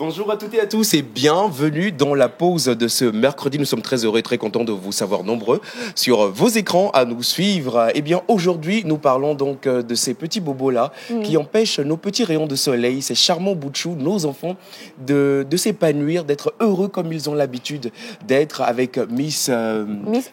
Bonjour à toutes et à tous et bienvenue dans la pause de ce mercredi. Nous sommes très heureux et très contents de vous savoir nombreux sur vos écrans à nous suivre. Eh bien, aujourd'hui, nous parlons donc de ces petits bobos-là qui empêchent nos petits rayons de soleil, ces charmants bouts de chou, nos enfants, de s'épanouir, d'être heureux comme ils ont l'habitude d'être avec Miss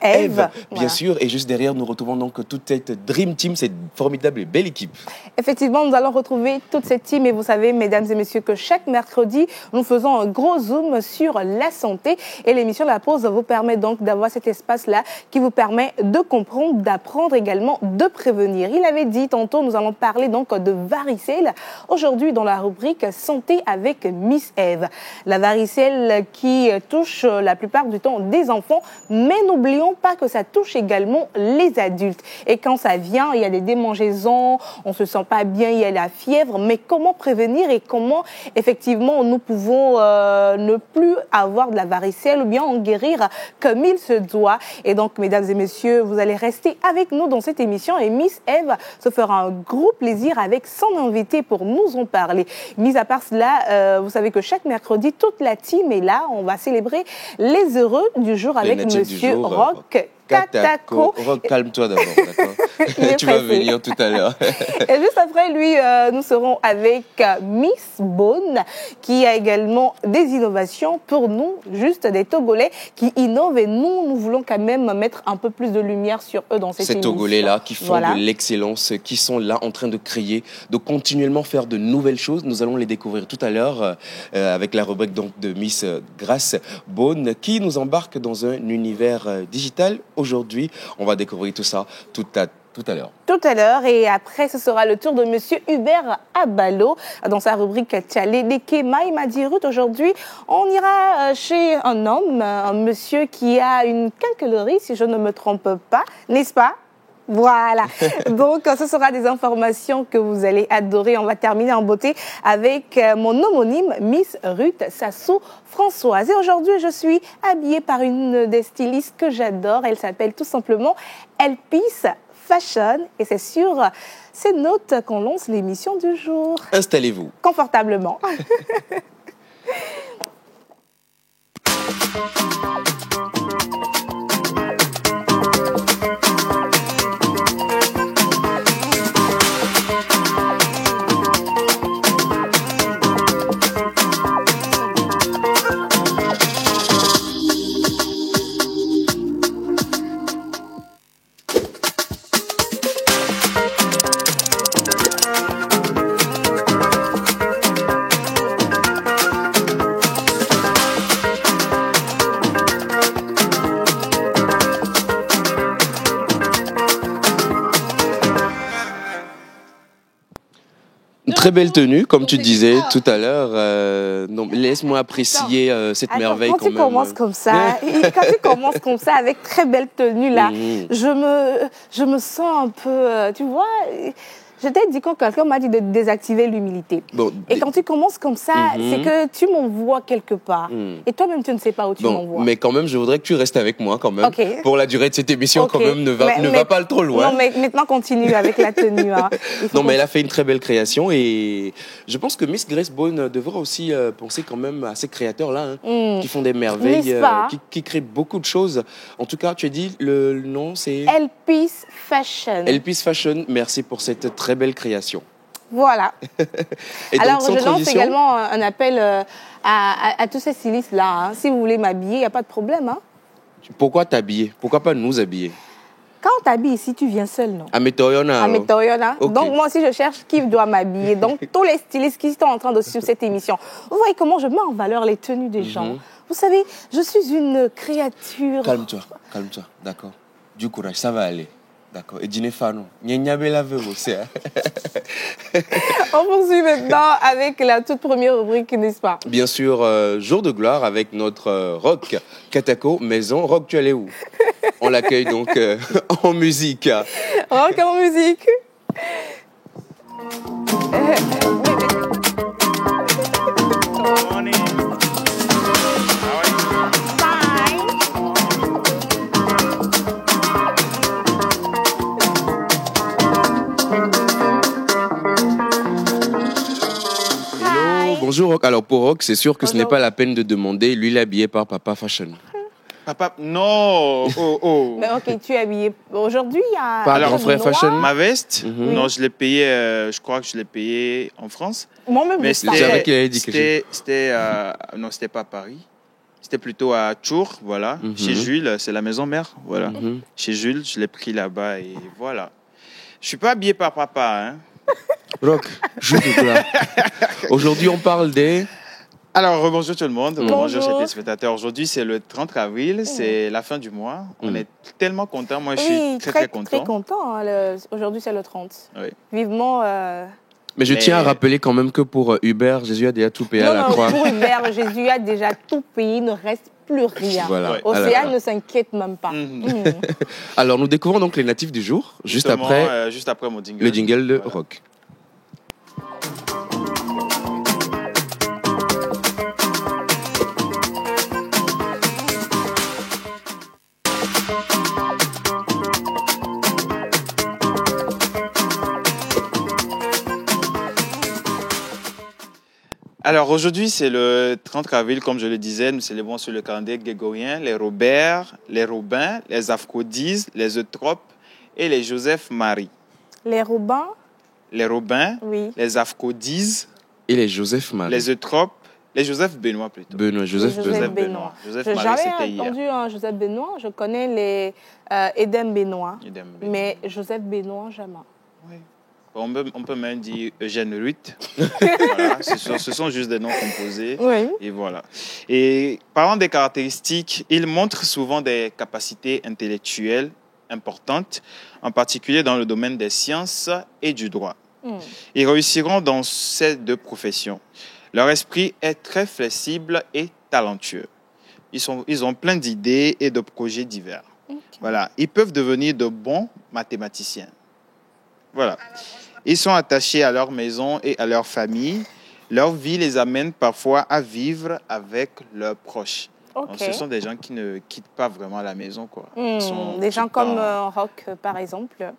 Eve, bien sûr. Et juste derrière, nous retrouvons donc toute cette Dream Team, cette formidable et belle équipe. Effectivement, nous allons retrouver toute cette team et vous savez, mesdames et messieurs, que chaque mercredi, nous faisons un gros zoom sur la santé et l'émission La Pause vous permet donc d'avoir cet espace-là qui vous permet de comprendre, d'apprendre également, de prévenir. Il avait dit tantôt, nous allons parler donc de varicelle. Aujourd'hui, dans la rubrique Santé avec Miss Eve. La varicelle qui touche la plupart du temps des enfants, mais n'oublions pas que ça touche également les adultes. Et quand ça vient, il y a des démangeaisons, on se sent pas bien, il y a la fièvre, mais comment prévenir et comment effectivement nous pouvons ne plus avoir de la varicelle ou bien en guérir comme il se doit. Et donc, mesdames et messieurs, vous allez rester avec nous dans cette émission et Miss Eve se fera un gros plaisir avec son invité pour nous en parler. Mis à part cela, vous savez que chaque mercredi, toute la team est là. On va célébrer les heureux du jour avec Monsieur Roch Katako. Roch, calme-toi d'abord, d'accord? Tu vas venir tout à l'heure. Et juste après lui, nous serons avec Miss Bone, qui a également des innovations pour nous, juste des Togolais qui innovent et nous voulons quand même mettre un peu plus de lumière sur eux dans cette émission. Ces Togolais-là qui font de l'excellence, qui sont là en train de créer, de continuellement faire de nouvelles choses. Nous allons les découvrir tout à l'heure avec la rubrique donc de Miss Grace Bone, qui nous embarque dans un univers digital. Aujourd'hui, on va découvrir tout ça tout à l'heure. Tout à l'heure, et après, ce sera le tour de Monsieur Hubert Abalo dans sa rubrique Tchalé Deke Maïmadirut. Aujourd'hui, on ira chez un homme, un monsieur qui a une quincaillerie, si je ne me trompe pas, n'est-ce pas? Voilà. Donc, ce sera des informations que vous allez adorer. On va terminer en beauté avec mon homonyme, Miss Ruth Sassou Françoise. Et aujourd'hui, je suis habillée par une des stylistes que j'adore. Elle s'appelle tout simplement Elpis Fashion. Et c'est sur ces notes qu'on lance l'émission du jour. Installez-vous. Confortablement. Très belle tenue, comme tu disais tout à l'heure. Laisse-moi apprécier cette merveille quand même. Quand tu commences comme ça, avec très belle tenue là, je me sens un peu, tu vois. Je t'ai dit quand quelqu'un m'a dit de désactiver l'humilité. Bon, et quand tu commences comme ça, c'est que tu m'envoies quelque part. Et toi-même, tu ne sais pas où tu m'envoies. Mais quand même, je voudrais que tu restes avec moi quand même. Okay. Pour la durée de cette émission, quand même, ne va pas trop loin. Non, mais maintenant, continue avec la tenue. Hein. Non, mais elle a fait une très belle création et je pense que Miss Grace Bone devra aussi penser quand même à ces créateurs-là qui font des merveilles, qui créent beaucoup de choses. En tout cas, tu as dit le nom, c'est... Elpis Fashion. Elpis Fashion, merci pour cette très belle création. Voilà. Et alors, donc, je lance également un appel à tous ces stylistes-là. Hein. Si vous voulez m'habiller, il n'y a pas de problème. Hein. Pourquoi t'habiller? Pourquoi pas nous habiller? Quand on t'habille ici, tu viens seul, non? À Métoriona. Okay. Donc, moi aussi, je cherche qui doit m'habiller. Donc, tous les stylistes qui sont en train de suivre cette émission, vous voyez comment je mets en valeur les tenues des gens. Vous savez, je suis une créature... Calme-toi, d'accord. Du courage, ça va aller. D'accord. Et dîner fano. aussi. On poursuit maintenant avec la toute première rubrique, n'est-ce pas? Bien sûr, jour de gloire avec notre Roch Katako Maison. Roch, tu allais où? On l'accueille donc en musique. Roch en musique. bonjour Rock. Alors pour Rock, c'est sûr que ce Bonjour. n'est pas la peine de demander. Lui, il est habillé par Papa Fashion. Papa, non. Oh. Mais ok, tu es habillé. Aujourd'hui, il y a. Par un Grand robe Frère noire. Fashion. Ma veste, Mhm. non, je l'ai payé. Je crois que je l'ai payé en France. Moi-même, Mais je Je savais qu'il allait dire quelque c'était non, c'était pas à Paris. C'était plutôt à Tours, voilà. Mhm. Chez Jules, c'est la maison mère, voilà. Mhm. Chez Jules, je l'ai pris là-bas et voilà. Je suis pas habillé par papa, hein. Rock, joue de là. Aujourd'hui, on parle des... Alors, rebonjour tout le monde, Bonjour. bonjour chers téléspectateurs. Aujourd'hui, c'est le 30 avril, c'est la fin du mois. On est tellement contents, moi je suis Oui, très content. Très content. Hein, aujourd'hui, c'est le 30. Oui. Vivement. Mais je tiens à rappeler quand même que pour Hubert, Jésus a déjà tout payé à la non, croix. pour Hubert, Jésus a déjà tout payé, il ne reste plus rien. Voilà. Ouais. Océane ne s'inquiète même pas. Mhm. Mhm. Alors, nous découvrons donc les natifs du jour, juste Justement, après juste après mon jingle. le jingle de Voilà. Rock. Alors aujourd'hui, c'est le 30 avril, comme je le disais, nous célébrons sur le calendrier grégorien les Robert, les Robins, les Afrodises, les Eutropes et les Joseph-Marie. Les Robins, Les Robins, oui. les Afrodises, Et les Joseph Marie. les Eutropes, les Joseph-Benoît plutôt. Benoît, Joseph Joseph Benoît. Benoît. Joseph J'ai Marie, jamais c'était hier. entendu un Joseph Benoît. Je connais les Edem Benoît. Idem Benoît. Mais Joseph Benoît, jamais. Oui. On peut même dire Eugène Ruth. Voilà, ce sont juste des noms composés. Oui. Et voilà. Et parlant des caractéristiques, ils montrent souvent des capacités intellectuelles importantes, en particulier dans le domaine des sciences et du droit. Ils réussiront dans ces deux professions. Leur esprit est très flexible et talentueux. Ils ont plein d'idées et de projets divers. Voilà. Ils peuvent devenir de bons mathématiciens. Voilà. Ils sont attachés à leur maison et à leur famille. Leur vie les amène parfois à vivre avec leurs proches. Ok. Donc, ce sont des gens qui ne quittent pas vraiment la maison, quoi. Ils sont Des gens tout le comme temps- Rock, par exemple.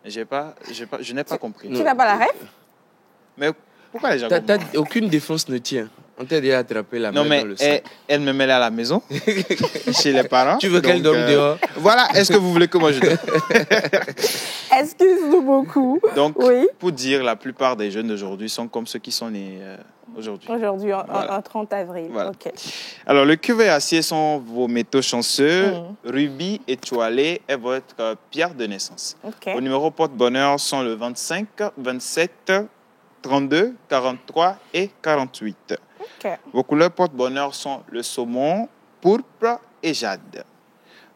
Je n'ai pas compris. Tu n'as pas la rêve? Mais pourquoi les gens Aucune défense ne tient. On t'a déjà attrapé la Non, main mais dans le sac. elle me met là à la maison, chez les parents. Tu veux qu'elle Donc, dorme dehors? Voilà, est-ce que vous voulez que moi je dorme? Excuse-nous beaucoup. Donc, Oui. pour dire, la plupart des jeunes d'aujourd'hui sont comme ceux qui sont nés aujourd'hui. Aujourd'hui, Voilà. un 30 avril. Voilà. Ok. Alors, le cuivre et acier sont vos métaux chanceux. Rubis étoilé est votre pierre de naissance. Ok. Vos numéros porte-bonheur sont le 25, 27, 32, 43 et 48. Ok. Vos couleurs porte-bonheur sont le saumon, pourpre et jade.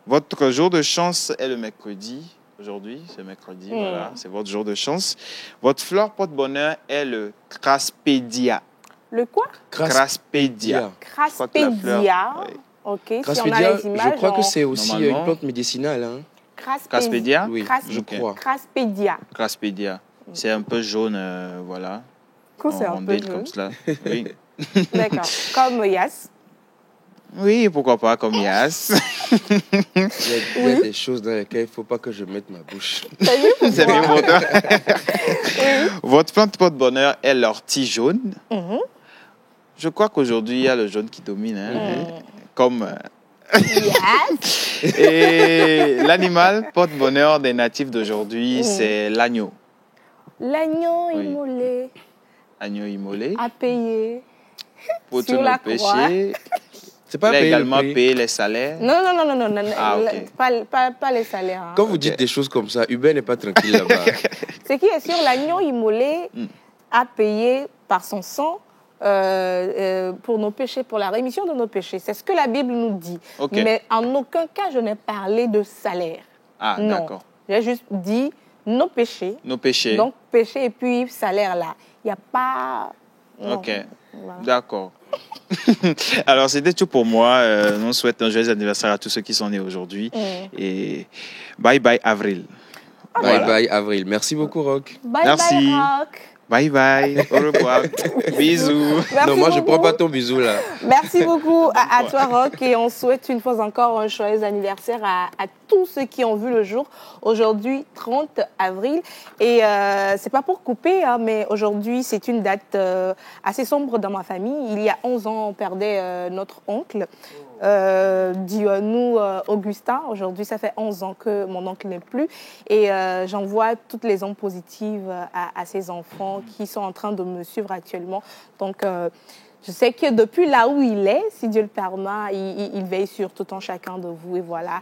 Votre jour de chance est le mercredi. Aujourd'hui, c'est mercredi, voilà, c'est votre jour de chance. Votre fleur porte-bonheur est le craspédia. Le quoi? Craspédia. Je crois que la fleur- Craspédia. oui. Ok. Si on a Craspédia, les images, je crois que c'est aussi Normalement- une plante médicinale. Hein. Craspédia, Oui, je crois. Craspédia. Craspédia. C'est un peu jaune, voilà. Quoi, c'est en un peu rondelle jaune. comme cela. Oui. D'accord. Comme Yas. Oui, pourquoi pas, comme Yas. Il y a des choses dans lesquelles il ne faut pas que je mette ma bouche. T'as vu pour C'est moi? bien pour toi. Votre plante porte-bonheur est l'ortie jaune. Mhm. Je crois qu'aujourd'hui, il y a le jaune qui domine. Hein, Comme... Yes. Et l'animal porte-bonheur des natifs d'aujourd'hui, c'est l'agneau. L'agneau Oui. immolé Agneau immolé. à payer. Pour tous sur nos la croix. péchés. C'est pas Il a payer le également prix. payé les salaires. Non. Ah, ok. Pas les salaires. hein. Quand vous dites des choses comme ça, Hubert n'est pas tranquille là-bas. Ce qui est sûr, l'agneau immolé a payé par son sang pour nos péchés, pour la rémission de nos péchés. C'est ce que la Bible nous dit. Ok. Mais en aucun cas, je n'ai parlé de salaire. Ah, Non. d'accord. J'ai juste dit nos péchés. Nos péchés. Donc, péché et puis salaire là. Il n'y a pas... non. Ok. Voilà. D'accord. Alors, c'était tout pour moi. On souhaite un joyeux anniversaire à tous ceux qui sont nés aujourd'hui. Et bye bye, avril. Bye Voilà. bye, Avril. Merci beaucoup, Rock. Bye Merci. bye, Rock. Bye bye. Au revoir. Bisous. Merci Non, moi, je beaucoup. prends pas ton bisou, là. Merci beaucoup à toi, Rock, et on souhaite une fois encore un joyeux anniversaire à tous ceux qui ont vu le jour aujourd'hui, 30 avril. Et c'est pas pour couper, hein, mais aujourd'hui, c'est une date assez sombre dans ma famille. Il y a 11 ans, on perdait notre oncle. Dis-nous Augustin. Aujourd'hui, ça fait 11 ans que mon oncle n'est plus. Et j'envoie toutes les ondes positives à ses enfants qui sont en train de me suivre actuellement. Donc, je sais que depuis là où il est, si Dieu le permet, il veille sur tout un chacun de vous. Et voilà.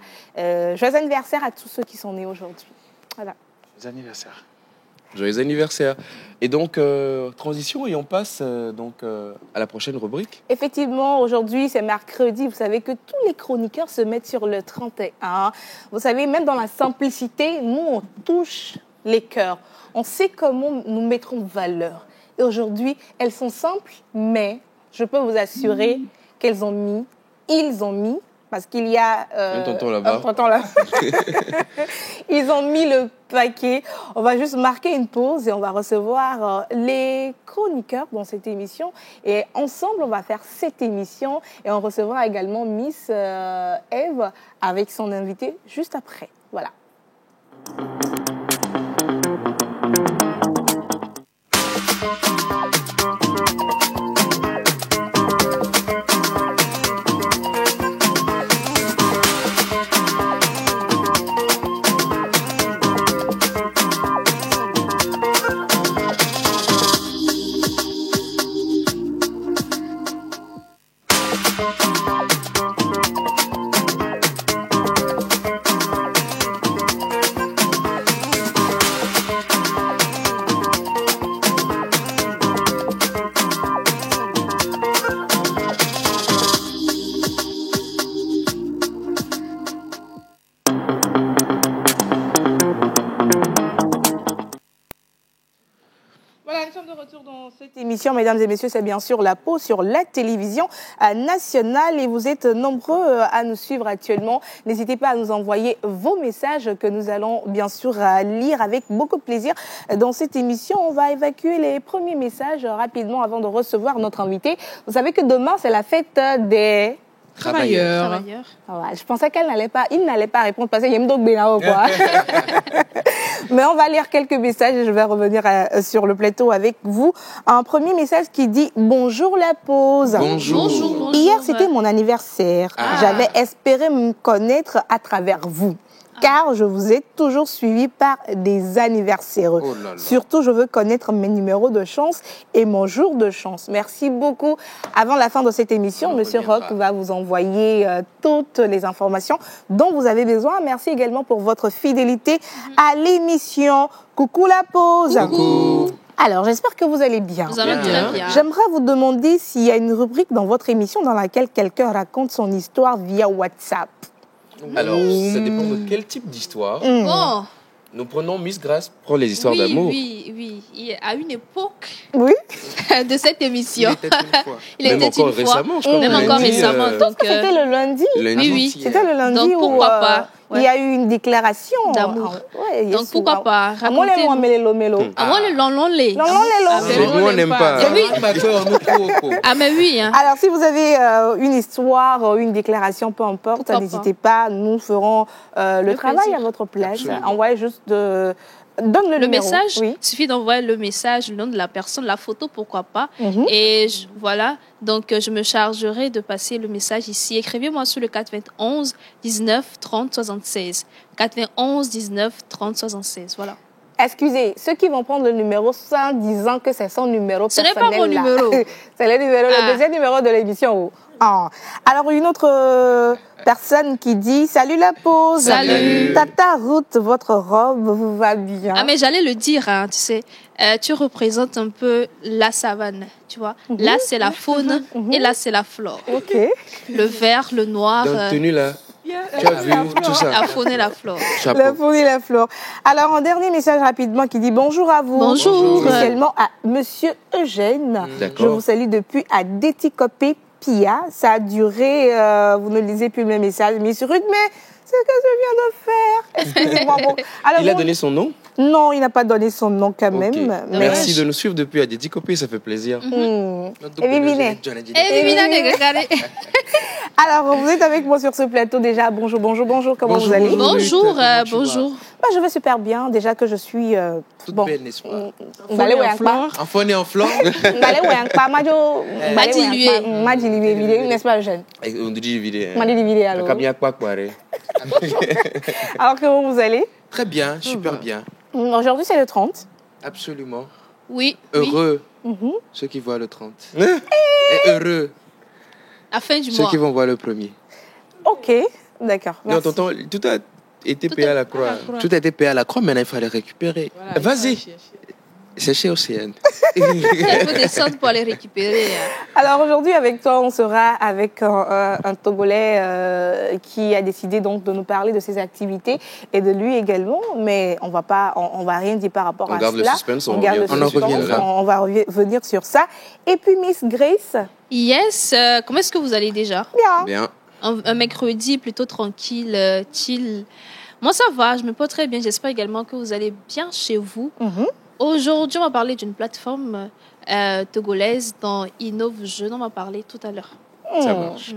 Joyeux anniversaire à tous ceux qui sont nés aujourd'hui. Voilà. Joyeux anniversaire. Joyeux anniversaire. Et donc, transition, et on passe à la prochaine rubrique. Effectivement, aujourd'hui, c'est mercredi. Vous savez que tous les chroniqueurs se mettent sur le 31. Vous savez, même dans la simplicité, nous, on touche les cœurs. On sait comment nous mettrons en valeur. Et aujourd'hui, elles sont simples, mais je peux vous assurer ils ont mis, parce qu'il y a... Un tonton là-bas. Ils ont mis le paquet. On va juste marquer une pause et on va recevoir les chroniqueurs dans cette émission. Et ensemble, on va faire cette émission et on recevra également Miss Eve avec son invité juste après. Voilà. Cette émission, mesdames et messieurs, c'est bien sûr la pause sur la télévision nationale et vous êtes nombreux à nous suivre actuellement. N'hésitez pas à nous envoyer vos messages que nous allons bien sûr lire avec beaucoup de plaisir. Dans cette émission, on va évacuer les premiers messages rapidement avant de recevoir notre invité. Vous savez que demain, c'est la fête des... Travailleurs. Ah ouais, je pensais il n'allait pas répondre parce qu'il y a une quoi. Mais on va lire quelques messages et je vais revenir sur le plateau avec vous. Un premier message qui dit « Bonjour la pause ». Bonjour. Hier, c'était mon anniversaire. J'avais espéré me connaître à travers vous. Car je vous ai toujours suivi par des anniversaires. Oh là là. Surtout, je veux connaître mes numéros de chance et mon jour de chance. Merci beaucoup. Avant la fin de cette émission, Monsieur Rock va vous envoyer toutes les informations dont vous avez besoin. Merci également pour votre fidélité à l'émission. Coucou la pause. Coucou. Alors, j'espère que vous allez bien. Vous allez très bien. J'aimerais vous demander s'il y a une rubrique dans votre émission dans laquelle quelqu'un raconte son histoire via WhatsApp. Alors, ça dépend de quel type d'histoire. Bon, Nous prenons Miss Grace pour les histoires oui, d'amour. oui. À une époque Oui. de cette émission, il Même était encore une fois. récemment, je crois. Même qu'on encore l'a dit, récemment. Donc, C'était le lundi. lundi. oui. C'était le lundi Donc, où pourquoi pas, il y a eu une déclaration d'amour. Ouais, Donc, pourquoi pas Amole raconter- moi melo melo. Ah, moi, le lonlé. Non, non, les Ah, longs. mais Nous, on n'aime pas. Oui. D'accord, nous, trop. Ah, mais oui. Hein. Alors, si vous avez une histoire, une déclaration, peu importe, Pourquoi n'hésitez pas. Nous ferons le travail plaisir. à votre place. Absolument. Envoyez juste donne le Le numéro. message, Oui. il suffit d'envoyer le message, le nom de la personne, la photo, pourquoi pas. Mhm. Et voilà, donc je me chargerai de passer le message ici. Écrivez-moi sur le 91 19 30 76. 91 19 30 76, voilà. Excusez, ceux qui vont prendre le numéro sans disant que c'est son numéro Ce n'est personnel. pas mon là. numéro. C'est le deuxième numéro de l'émission. Ah. Alors, une autre personne qui dit « Salut la pause ». Salut. Tata Ruth, votre robe vous va bien. Ah, mais j'allais le dire, hein, tu sais. Tu représentes un peu la savane, tu vois. Là, c'est la faune et là, c'est la flore. Ok. Le vert, le noir, Dans tenue là, tu as vu tout ça. la faune et la flore. Chapeau. La faune et la flore. Alors, un dernier message rapidement qui dit bonjour à vous. Bonjour. Spécialement à Monsieur Eugène. D'accord. Je vous salue depuis à Déticopé Pia. Ça a duré, vous ne lisez plus mes messages, Miss Ruth, mais c'est ce que je viens de faire. Excusez-moi. Bon. Alors, Il a bon, donné son nom? Non, il n'a pas donné son nom quand même. Ok. Mais... Merci de nous suivre depuis Adedi Copé, ça fait plaisir. Et Vivine. Eh, Alors, vous êtes avec moi sur ce plateau déjà. Bonjour, comment vous allez? Bonjour, Comment tu bonjour. Bah, je vais super bien. Déjà que je suis... Toute belle, n'est-ce pas? Mbale Ouyankpa. En faune et en flanc. Mbale Ouyankpa. Madilué, n'est-ce pas, Eugène? On dit vidéo. Madilué, alors. Alors, comment vous allez? Très bien, super bien. Aujourd'hui, c'est le 30. Absolument. Oui, Heureux ceux qui voient le 30. Et heureux la fin du ceux mois. qui vont voir le premier. Ok, d'accord. Non, Merci. tonton, tout a été payé à la croix. Tout a été payé à la croix, maintenant il fallait récupérer. Voilà, Vas-y, c'est chez Océane. Il faut descendre pour aller récupérer. Alors aujourd'hui, avec toi, on sera avec un Togolais qui a décidé donc de nous parler de ses activités et de lui également. Mais on va rien dire par rapport On à garde cela. le suspense, on garde le en suspense, reviendra. on va revenir sur ça. Et puis Miss Grace, Yes, comment est-ce que vous allez déjà? bien. Bien. Un mercredi plutôt tranquille, chill. Moi, ça va, je me porte très bien. J'espère également que vous allez bien chez vous. Aujourd'hui, on va parler d'une plateforme togolaise dans Innove Jeune. On va parler tout à l'heure. Ça marche.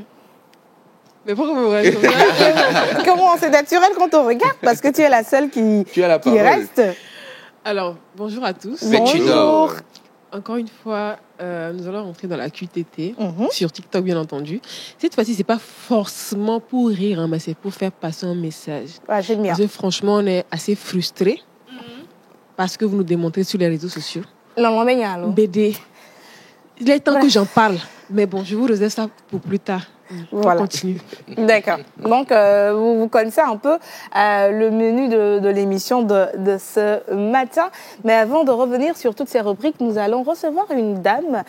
Mais pourquoi vous regardez comme ça? Comment c'est naturel quand on regarde parce que tu es la seule qui Tu as la parole. reste. Alors, bonjour à tous. Mais tu dors. Encore une fois, nous allons rentrer dans la QTT, sur TikTok bien entendu. Cette fois-ci, c'est pas forcément pour rire, hein, mais c'est pour faire passer un message. Ouais, j'aime bien. Parce que franchement, on est assez frustrés parce que vous nous démontrez sur les réseaux sociaux. Non, mais bien, alors. BD, il est temps que j'en parle. Mais bon, je vous réserve ça pour plus tard. Voilà. On continue. D'accord. Donc, vous connaissez un peu le menu de l'émission de ce matin. Mais avant de revenir sur toutes ces rubriques, nous allons recevoir une dame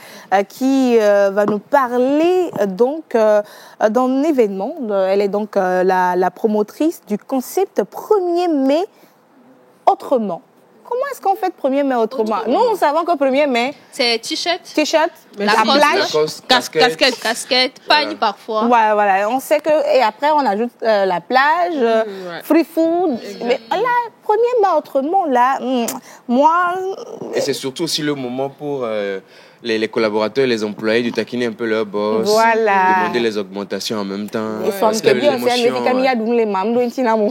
qui va nous parler donc d'un événement. Elle est donc la promotrice du concept 1er mai autrement. Comment est-ce qu'on fait 1er mai autrement? Nous, nous savons que 1er mai, C'est t-shirt, t-shirt, la Lacoste, plage. casquette, pagne parfois. Ouais, voilà, on sait que... Et après, on ajoute la plage, free food. Mais là, 1er mai autrement, là, moi... Et c'est surtout aussi le moment pour les collaborateurs et les employés de taquiner un peu leur boss. Voilà. Demander les augmentations en même temps. Il faut Parce que que bien, c'est un l'émotion, comme il y a les mamans, donc il y a un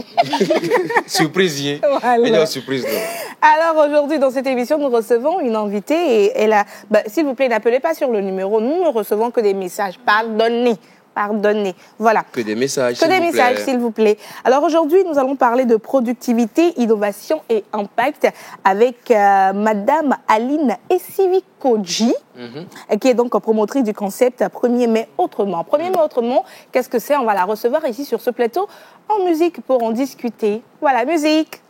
surprise, hein. Voilà. Il y a une surprise. là. Alors aujourd'hui, dans cette émission, nous recevons une invitée et elle a... s'il vous plaît, n'appelez pas sur le numéro. Nous ne recevons que des messages. Pardonnez. Voilà. Que des messages. Que des messages, s'il vous plaît. Alors aujourd'hui, nous allons parler de productivité, innovation et impact avec Madame Aline Esivikoji, qui est donc promotrice du concept 1er mai autrement. 1er mai autrement, qu'est-ce que c'est? On va la recevoir ici sur ce plateau en musique pour en discuter. Voilà, musique.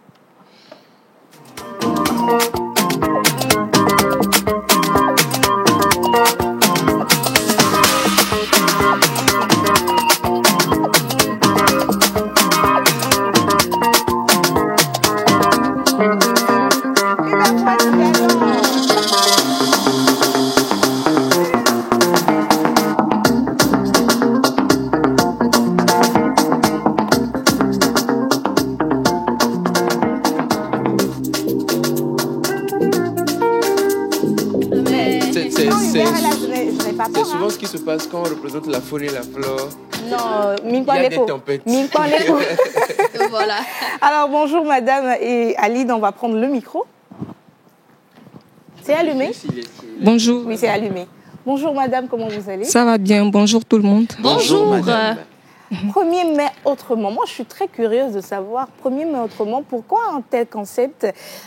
C'est souvent ce qui se passe quand on représente la faune et la flore. Non, Il y a des tempêtes. Voilà. Alors bonjour Madame et Aline, on va prendre le micro. C'est allumé? Bonjour. Oui, c'est allumé. Bonjour Madame, comment vous allez? Ça va bien, bonjour tout le monde. Bonjour. madame. 1er mai autrement. Moi, je suis très curieuse de savoir, 1er mai autrement, pourquoi un tel concept?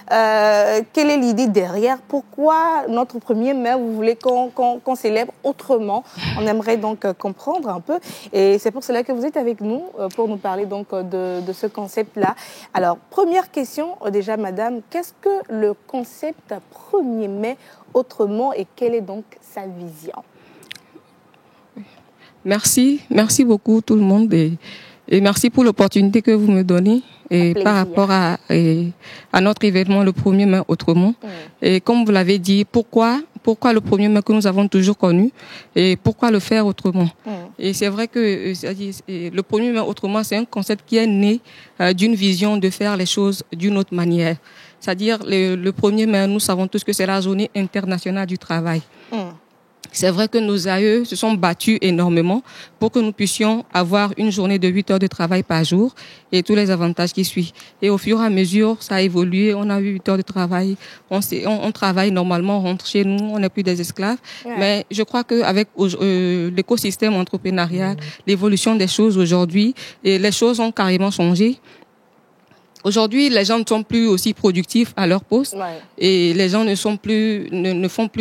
Quelle est l'idée derrière? Pourquoi notre 1er mai, vous voulez qu'on célèbre autrement? On aimerait donc comprendre un peu. Et c'est pour cela que vous êtes avec nous, pour nous parler donc de ce concept-là. Alors, première question, déjà, Madame, qu'est-ce que le concept 1er mai autrement et quelle est donc sa vision? Merci beaucoup tout le monde et merci pour l'opportunité que vous me donnez et par rapport à notre événement le 1er mai autrement. Et comme vous l'avez dit, pourquoi le 1er mai que nous avons toujours connu et pourquoi le faire autrement. Et c'est vrai que le 1er mai autrement, c'est un concept qui est né d'une vision de faire les choses d'une autre manière. C'est-à-dire, le 1er mai, nous savons tous que c'est la journée internationale du travail. C'est vrai que nos aïeux se sont battus énormément pour que nous puissions avoir une journée de 8 heures de travail par jour et tous les avantages qui suivent. Et au fur et à mesure, ça a évolué. On a eu 8 heures de travail. On travaille normalement, on rentre chez nous, on n'est plus des esclaves. Ouais. Mais je crois qu'avec l'écosystème entrepreneurial, l'évolution des choses aujourd'hui, et les choses ont carrément changé. Aujourd'hui, les gens ne sont plus aussi productifs à leur poste et les gens ne font plus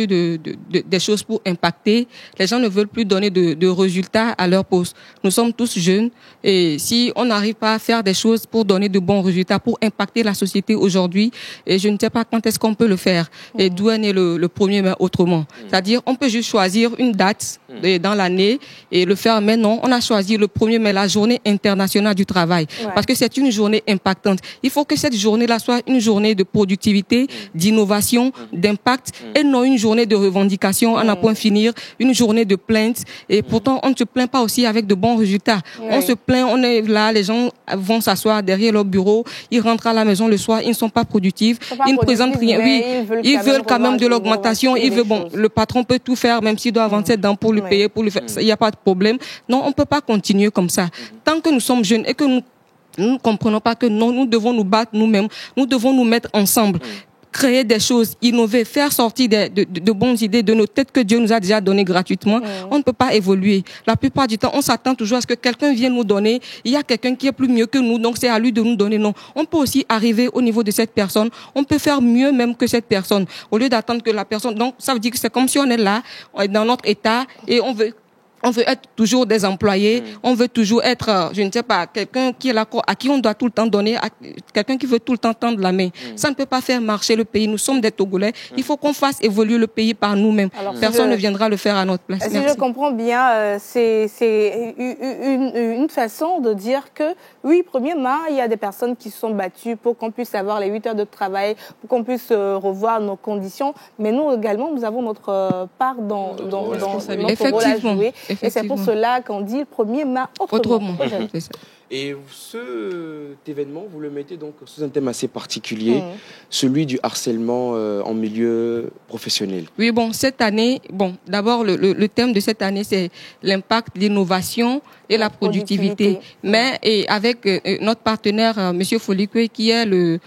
des choses pour impacter. Les gens ne veulent plus donner de résultats à leur poste. Nous sommes tous jeunes et si on n'arrive pas à faire des choses pour donner de bons résultats, pour impacter la société aujourd'hui, et je ne sais pas quand est-ce qu'on peut le faire. Et d'où est né le 1er mai autrement. C'est-à-dire, on peut juste choisir une date dans l'année et le faire. Mais non, on a choisi le 1er mai, la journée internationale du travail, parce que c'est une journée impactante. Il faut que cette journée-là soit une journée de productivité, d'innovation, d'impact, et non une journée de revendication, à n'en point finir, une journée de plainte. Et pourtant, on ne se plaint pas aussi avec de bons résultats. On se plaint, on est là, les gens vont s'asseoir derrière leur bureau, ils rentrent à la maison le soir, ils ne sont pas productifs, ils ne présentent rien. Oui, ils veulent quand même de l'augmentation. Le patron peut tout faire, même s'il doit avancer dedans pour lui payer, pour lui faire. Il n'y a pas de problème. Non, on ne peut pas continuer comme ça. Tant que nous sommes jeunes et que nous ne comprenons pas que non, nous devons nous battre nous-mêmes, nous devons nous mettre ensemble, créer des choses, innover, faire sortir de bonnes idées de nos têtes que Dieu nous a déjà données gratuitement. On ne peut pas évoluer. La plupart du temps, on s'attend toujours à ce que quelqu'un vienne nous donner. Il y a quelqu'un qui est plus mieux que nous, donc c'est à lui de nous donner. Non, on peut aussi arriver au niveau de cette personne. On peut faire mieux même que cette personne, au lieu d'attendre que la personne. Donc, ça veut dire que c'est comme si on est là, dans notre état, et on veut être toujours des employés, on veut toujours être, je ne sais pas, quelqu'un qui est là, à qui on doit tout le temps donner, quelqu'un qui veut tout le temps tendre la main. Ça ne peut pas faire marcher le pays. Nous sommes des Togolais. Il faut qu'on fasse évoluer le pays par nous-mêmes. Personne ne viendra le faire à notre place. Si je comprends bien, c'est une façon de dire que, oui, 1er mai, il y a des personnes qui se sont battues pour qu'on puisse avoir les 8 heures de travail, pour qu'on puisse revoir nos conditions. Mais nous également, nous avons notre part dans notre rôle à jouer. Et c'est pour cela qu'on dit le 1er mai autrement. Et cet événement, vous le mettez donc sous un thème assez particulier, celui du harcèlement en milieu professionnel. Oui, cette année, d'abord, le thème de cette année, c'est l'impact, l'innovation et la productivité. Mais avec notre partenaire, Monsieur Folikwe, qui est le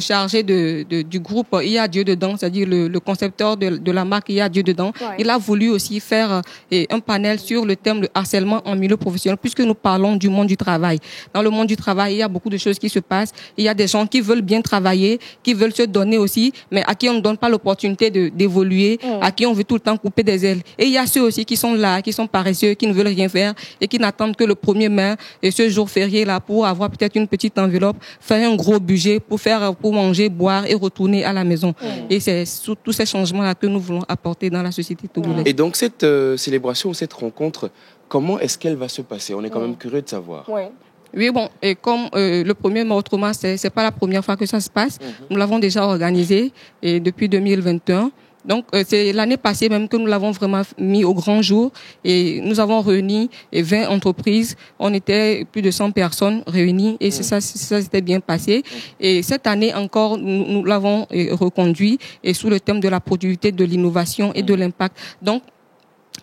chargé du groupe Il y a Dieu dedans, c'est-à-dire le concepteur de la marque Il y a Dieu dedans, il a voulu aussi faire un panel sur le thème de harcèlement en milieu professionnel, puisque nous parlons du monde du travail. Dans le monde du travail, il y a beaucoup de choses qui se passent. Il y a des gens qui veulent bien travailler, qui veulent se donner aussi, mais à qui on ne donne pas l'opportunité d'évoluer, à qui on veut tout le temps couper des ailes. Et il y a ceux aussi qui sont là, qui sont paresseux, qui ne veulent rien faire et qui n'attendent que le 1er mai et ce jour férié là pour avoir peut-être une petite enveloppe, faire un gros budget pour manger, boire et retourner à la maison. Et c'est tous ces changements-là que nous voulons apporter dans la société togolaise. Et donc cette célébration, cette rencontre, comment est-ce qu'elle va se passer? On est quand même curieux de savoir. Oui, et comme le 1er mai autrement, c'est pas la première fois que ça se passe. Nous l'avons déjà organisé et depuis 2021. Donc, c'est l'année passée même que nous l'avons vraiment mis au grand jour et nous avons réuni 20 entreprises. On était plus de 100 personnes réunies et ça s'était bien passé. Et cette année encore, nous l'avons reconduit et sous le thème de la productivité, de l'innovation et de l'impact. Donc,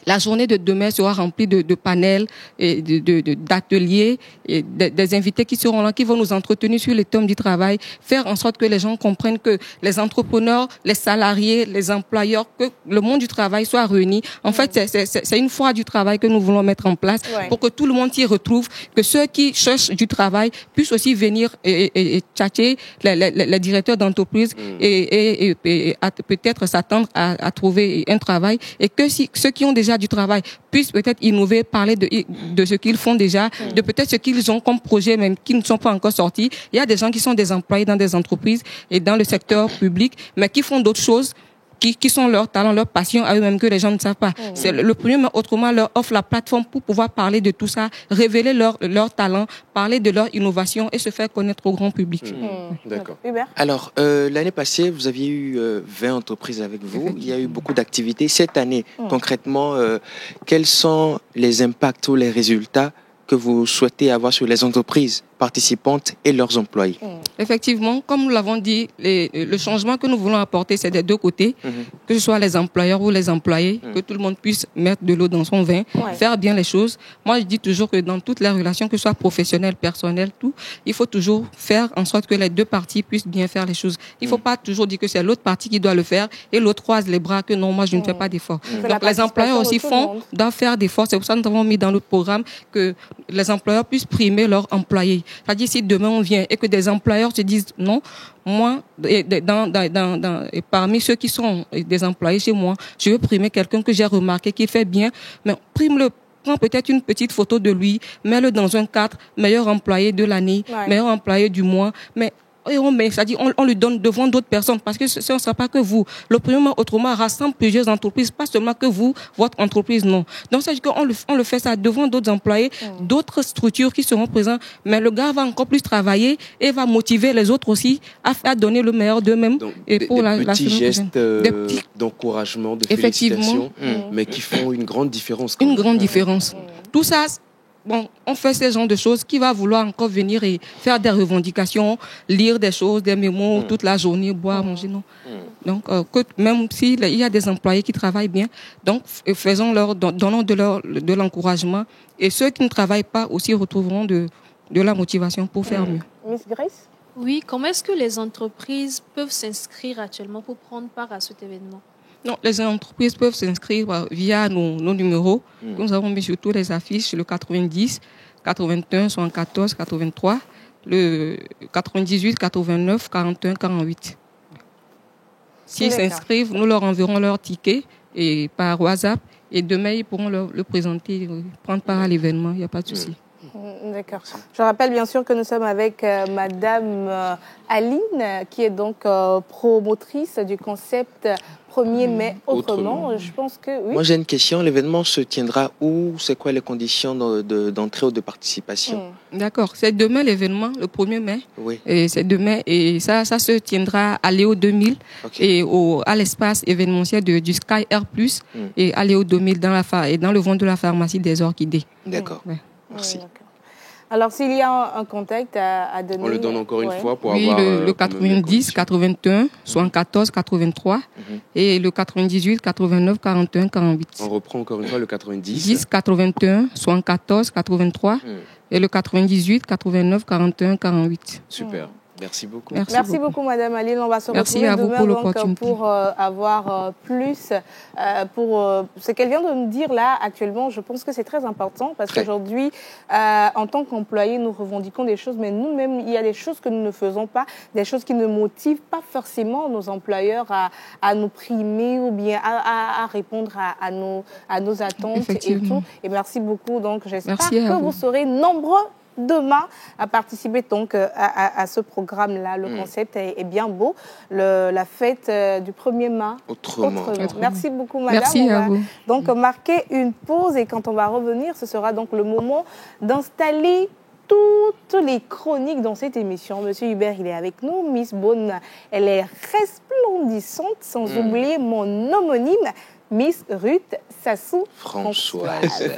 la journée de demain sera remplie de panels, et d'ateliers, et des invités qui seront là, qui vont nous entretenir sur les thèmes du travail, faire en sorte que les gens comprennent que les entrepreneurs, les salariés, les employeurs, que le monde du travail soit réuni. En fait, c'est une foire du travail que nous voulons mettre en place pour que tout le monde s'y retrouve, que ceux qui cherchent du travail puissent aussi venir et tchatcher les directeurs d'entreprise et peut-être s'attendre à trouver un travail, et que ceux qui ont déjà du travail puissent peut-être innover, parler de ce qu'ils font déjà, de peut-être ce qu'ils ont comme projet même qui ne sont pas encore sortis. Il y a des gens qui sont des employés dans des entreprises et dans le secteur public, mais qui font d'autres choses, qui sont leurs talents, leurs passions à eux-mêmes que les gens ne savent pas. C'est le 1er mai autrement leur offre la plateforme pour pouvoir parler de tout ça, révéler leurs talents, parler de leur innovation et se faire connaître au grand public. D'accord. Alors, l'année passée, vous aviez eu 20 entreprises avec vous. Il y a eu beaucoup d'activités. Cette année, concrètement, quels sont les impacts ou les résultats que vous souhaitez avoir sur les entreprises participantes et leurs employés. Effectivement, comme nous l'avons dit, le changement que nous voulons apporter, c'est des deux côtés, que ce soit les employeurs ou les employés, que tout le monde puisse mettre de l'eau dans son vin, faire bien les choses. Moi, je dis toujours que dans toutes les relations, que ce soit professionnelles, personnelles, tout, il faut toujours faire en sorte que les deux parties puissent bien faire les choses. Il ne faut pas toujours dire que c'est l'autre partie qui doit le faire et l'autre croise les bras, que non, moi, je ne fais pas d'efforts. Donc, les employeurs aussi doivent faire d'efforts. C'est pour ça que nous avons mis dans notre programme que les employeurs puissent primer leurs employés. C'est-à-dire, si demain on vient et que des employeurs se disent non, moi, et parmi ceux qui sont des employés chez moi, je veux primer quelqu'un que j'ai remarqué qui fait bien, mais prime-le. Prends peut-être une petite photo de lui, mets-le dans un cadre, meilleur employé de l'année, meilleur employé du mois, mais c'est-à-dire on lui donne devant d'autres personnes parce que ce ne sera pas que vous. Le premier mois, autrement, rassemble plusieurs entreprises, pas seulement que vous, votre entreprise, non. Donc, c'est-à-dire qu'on le fait ça devant d'autres employés, d'autres structures qui seront présentes, mais le gars va encore plus travailler et va motiver les autres aussi à donner le meilleur d'eux-mêmes. Et pour des petits gestes d'encouragement, de félicitations, mais qui font une grande différence. Une grande différence. Tout ça, bon, on fait ce genre de choses. Qui va vouloir encore venir et faire des revendications, lire des choses, des mémos toute la journée, boire, manger, non. Donc, même s'il y a des employés qui travaillent bien, donc donnons de l'encouragement. Et ceux qui ne travaillent pas aussi retrouveront de la motivation pour faire mieux. Miss Grace? Oui, comment est-ce que les entreprises peuvent s'inscrire actuellement pour prendre part à cet événement? Non, les entreprises peuvent s'inscrire via nos numéros que nous avons mis sur toutes les affiches, le 90, 81, 74, 83, le 98, 89, 41, 48. S'ils s'inscrivent, nous leur enverrons leur ticket et par WhatsApp et demain, ils pourront le présenter, prendre part à l'événement, il n'y a pas de souci. D'accord. Je rappelle bien sûr que nous sommes avec Madame Aline, qui est donc promotrice du concept 1er mai autrement. Je pense que oui. Moi, j'ai une question. L'événement se tiendra où? C'est quoi les conditions d'entrée ou de participation? D'accord. C'est demain l'événement, le 1er mai. Oui. Et c'est demain et ça se tiendra à Léo 2000 et à l'espace événementiel du Sky Air Plus et à Léo 2000 dans le vent de la pharmacie des Orchidées. D'accord. Merci. Alors, s'il y a un contact à donner... On le donne encore une fois pour avoir... Oui, le 90, 81, 74, 83 et le 98, 89, 41, 48. On reprend encore une fois le 90. 10, 81, 74, 83 et le 98, 89, 41, 48. Super. Merci beaucoup. Merci beaucoup, Madame Aline. On va se retrouver demain pour avoir plus pour ce qu'elle vient de nous dire là actuellement. Je pense que c'est très important parce qu'aujourd'hui, en tant qu'employés, nous revendiquons des choses, mais nous-mêmes, il y a des choses que nous ne faisons pas, des choses qui ne motivent pas forcément nos employeurs à nous primer ou bien à répondre à nos attentes et tout. Et merci beaucoup. Donc, j'espère que vous serez nombreux demain à participer donc à ce programme-là. Le concept est bien beau. La fête du 1er mai. Autrement. Merci beaucoup, madame. Merci à vous. Donc marquer une pause et quand on va revenir, ce sera donc le moment d'installer toutes les chroniques dans cette émission. Monsieur Hubert, il est avec nous. Miss Bonne, elle est resplendissante, sans oublier mon homonyme, Miss Ruth Sassou Françoise.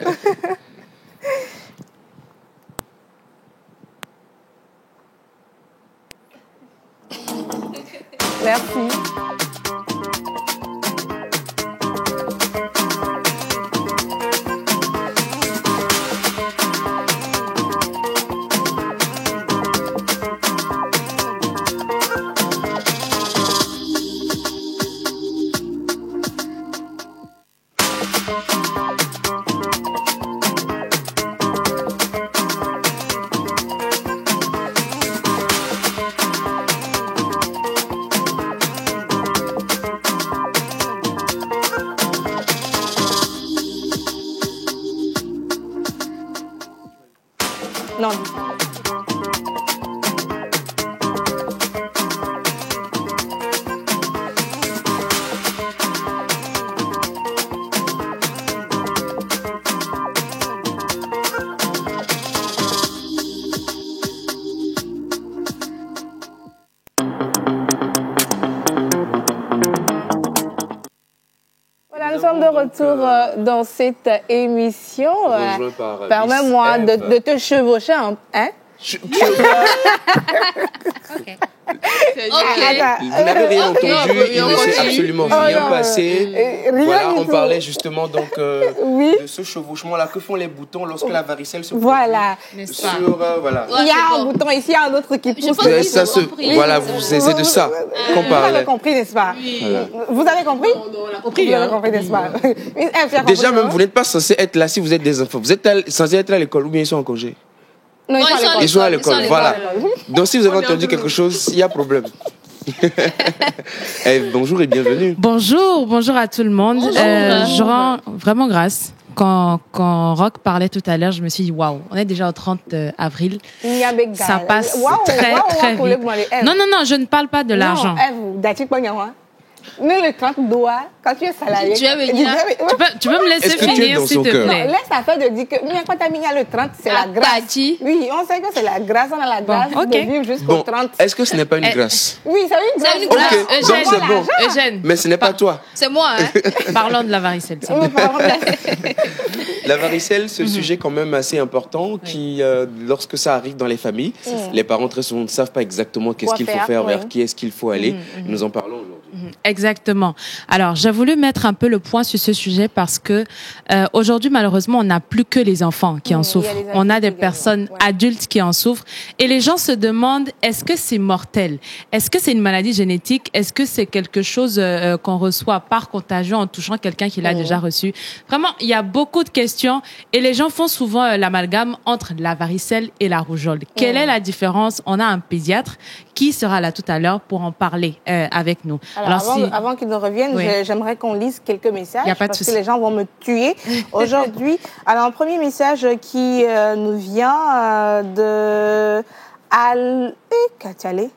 Merci. Non. Nous sommes de retour dans cette émission. Permets-moi de te chevaucher, hein? Vous n'avez rien entendu, il ne s'est absolument rien passé. Voilà, on parlait justement donc de ce chevauchement-là. Que font les boutons lorsque la varicelle se produit? Voilà. Voilà. Il y a un bouton ici, il y a un autre qui pousse. Voilà, c'est de ça qu'on parlait. Vous avez compris, n'est-ce pas? Vous avez compris? On l'a compris. Vous avez compris, n'est-ce pas? Déjà, même, vous n'êtes pas censé être là si vous êtes des enfants. Vous êtes censé être à l'école ou bien ils sont en congé? Non, ils sont à l'école, voilà. Donc, si vous avez entendu quelque chose, il y a problème. Bonjour et bienvenue. Bonjour à tout le monde. Je rends vraiment grâce. Quand Rock parlait tout à l'heure, je me suis dit, waouh, on est déjà au 30 avril. Ça passe très vite. Non, je ne parle pas de l'argent. Mais le 30 doigts, quand tu es salarié. Tu veux venir? Tu peux me laisser finir, s'il te plaît? Non, laisse affaire de dire que quand tu as mis le 30, c'est la grâce. Oui, on sait que c'est la grâce, on a la grâce de vivre jusqu'au 30. Est-ce que ce n'est pas une grâce? Oui, c'est une grâce. Ok, donc c'est bon. Eugène. Mais ce n'est pas toi. C'est moi, hein? Parlons de la varicelle. La varicelle, c'est un sujet quand même assez important qui, lorsque ça arrive dans les familles, les parents très souvent ne savent pas exactement qu'est-ce qu'il faut faire, vers qui est-ce qu'il faut aller. Nous en parlons aujourd'hui. Exactement. Alors, j'ai voulu mettre un peu le point sur ce sujet parce que aujourd'hui, malheureusement, on n'a plus que les enfants qui en souffrent. On a des personnes adultes qui en souffrent. Et les gens se demandent, est-ce que c'est mortel? Est-ce que c'est une maladie génétique? Est-ce que c'est quelque chose qu'on reçoit par contagion en touchant quelqu'un qui l'a déjà reçu? Vraiment, il y a beaucoup de questions et les gens font souvent l'amalgame entre la varicelle et la rougeole. Quelle est la différence? On a un pédiatre qui sera là tout à l'heure pour en parler avec nous. Alors avant qu'ils ne reviennent, j'aimerais qu'on lise quelques messages parce que les gens vont me tuer aujourd'hui. Alors, un premier message qui nous vient de Katiale.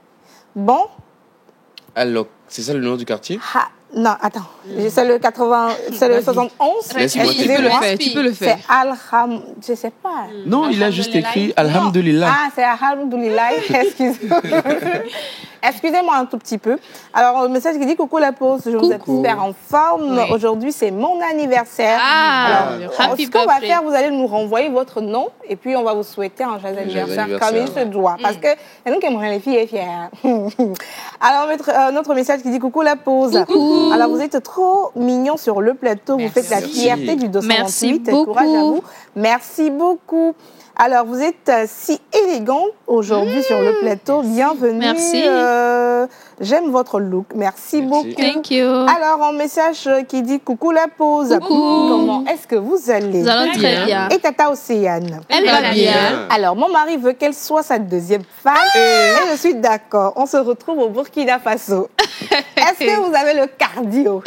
Bon. Alors, c'est ça le nom du quartier? Non, attends. C'est le 71. Tu peux le faire. C'est Alham. Je sais pas. Non, il a juste écrit Alhamdulillah. Ah, c'est Alhamdulillah. Excusez-moi un tout petit peu. Alors, le message qui dit coucou la pause, je vous espère en forme. Oui. Aujourd'hui, c'est mon anniversaire. Alors, ce qu'on va faire, vous allez nous renvoyer votre nom et puis on va vous souhaiter un joyeux anniversaire comme il se doit. Parce que c'est nous qui aimons les filles et fières. Alors, notre message qui dit coucou la pause. Coucou. Alors, vous êtes trop mignons sur le plateau. Vous faites la fierté du 228. Courage à vous. Merci beaucoup. Alors, vous êtes si élégant aujourd'hui sur le plateau. Bienvenue. Merci. J'aime votre look. Merci beaucoup. Thank you. Alors, un message qui dit coucou la pause. Coucou. Comment est-ce que vous allez? Nous allons très bien. Et Tata Océane? Elle va bien. Alors, mon mari veut qu'elle soit sa deuxième femme. Et je suis d'accord. On se retrouve au Burkina Faso. Est-ce que vous avez le cardio?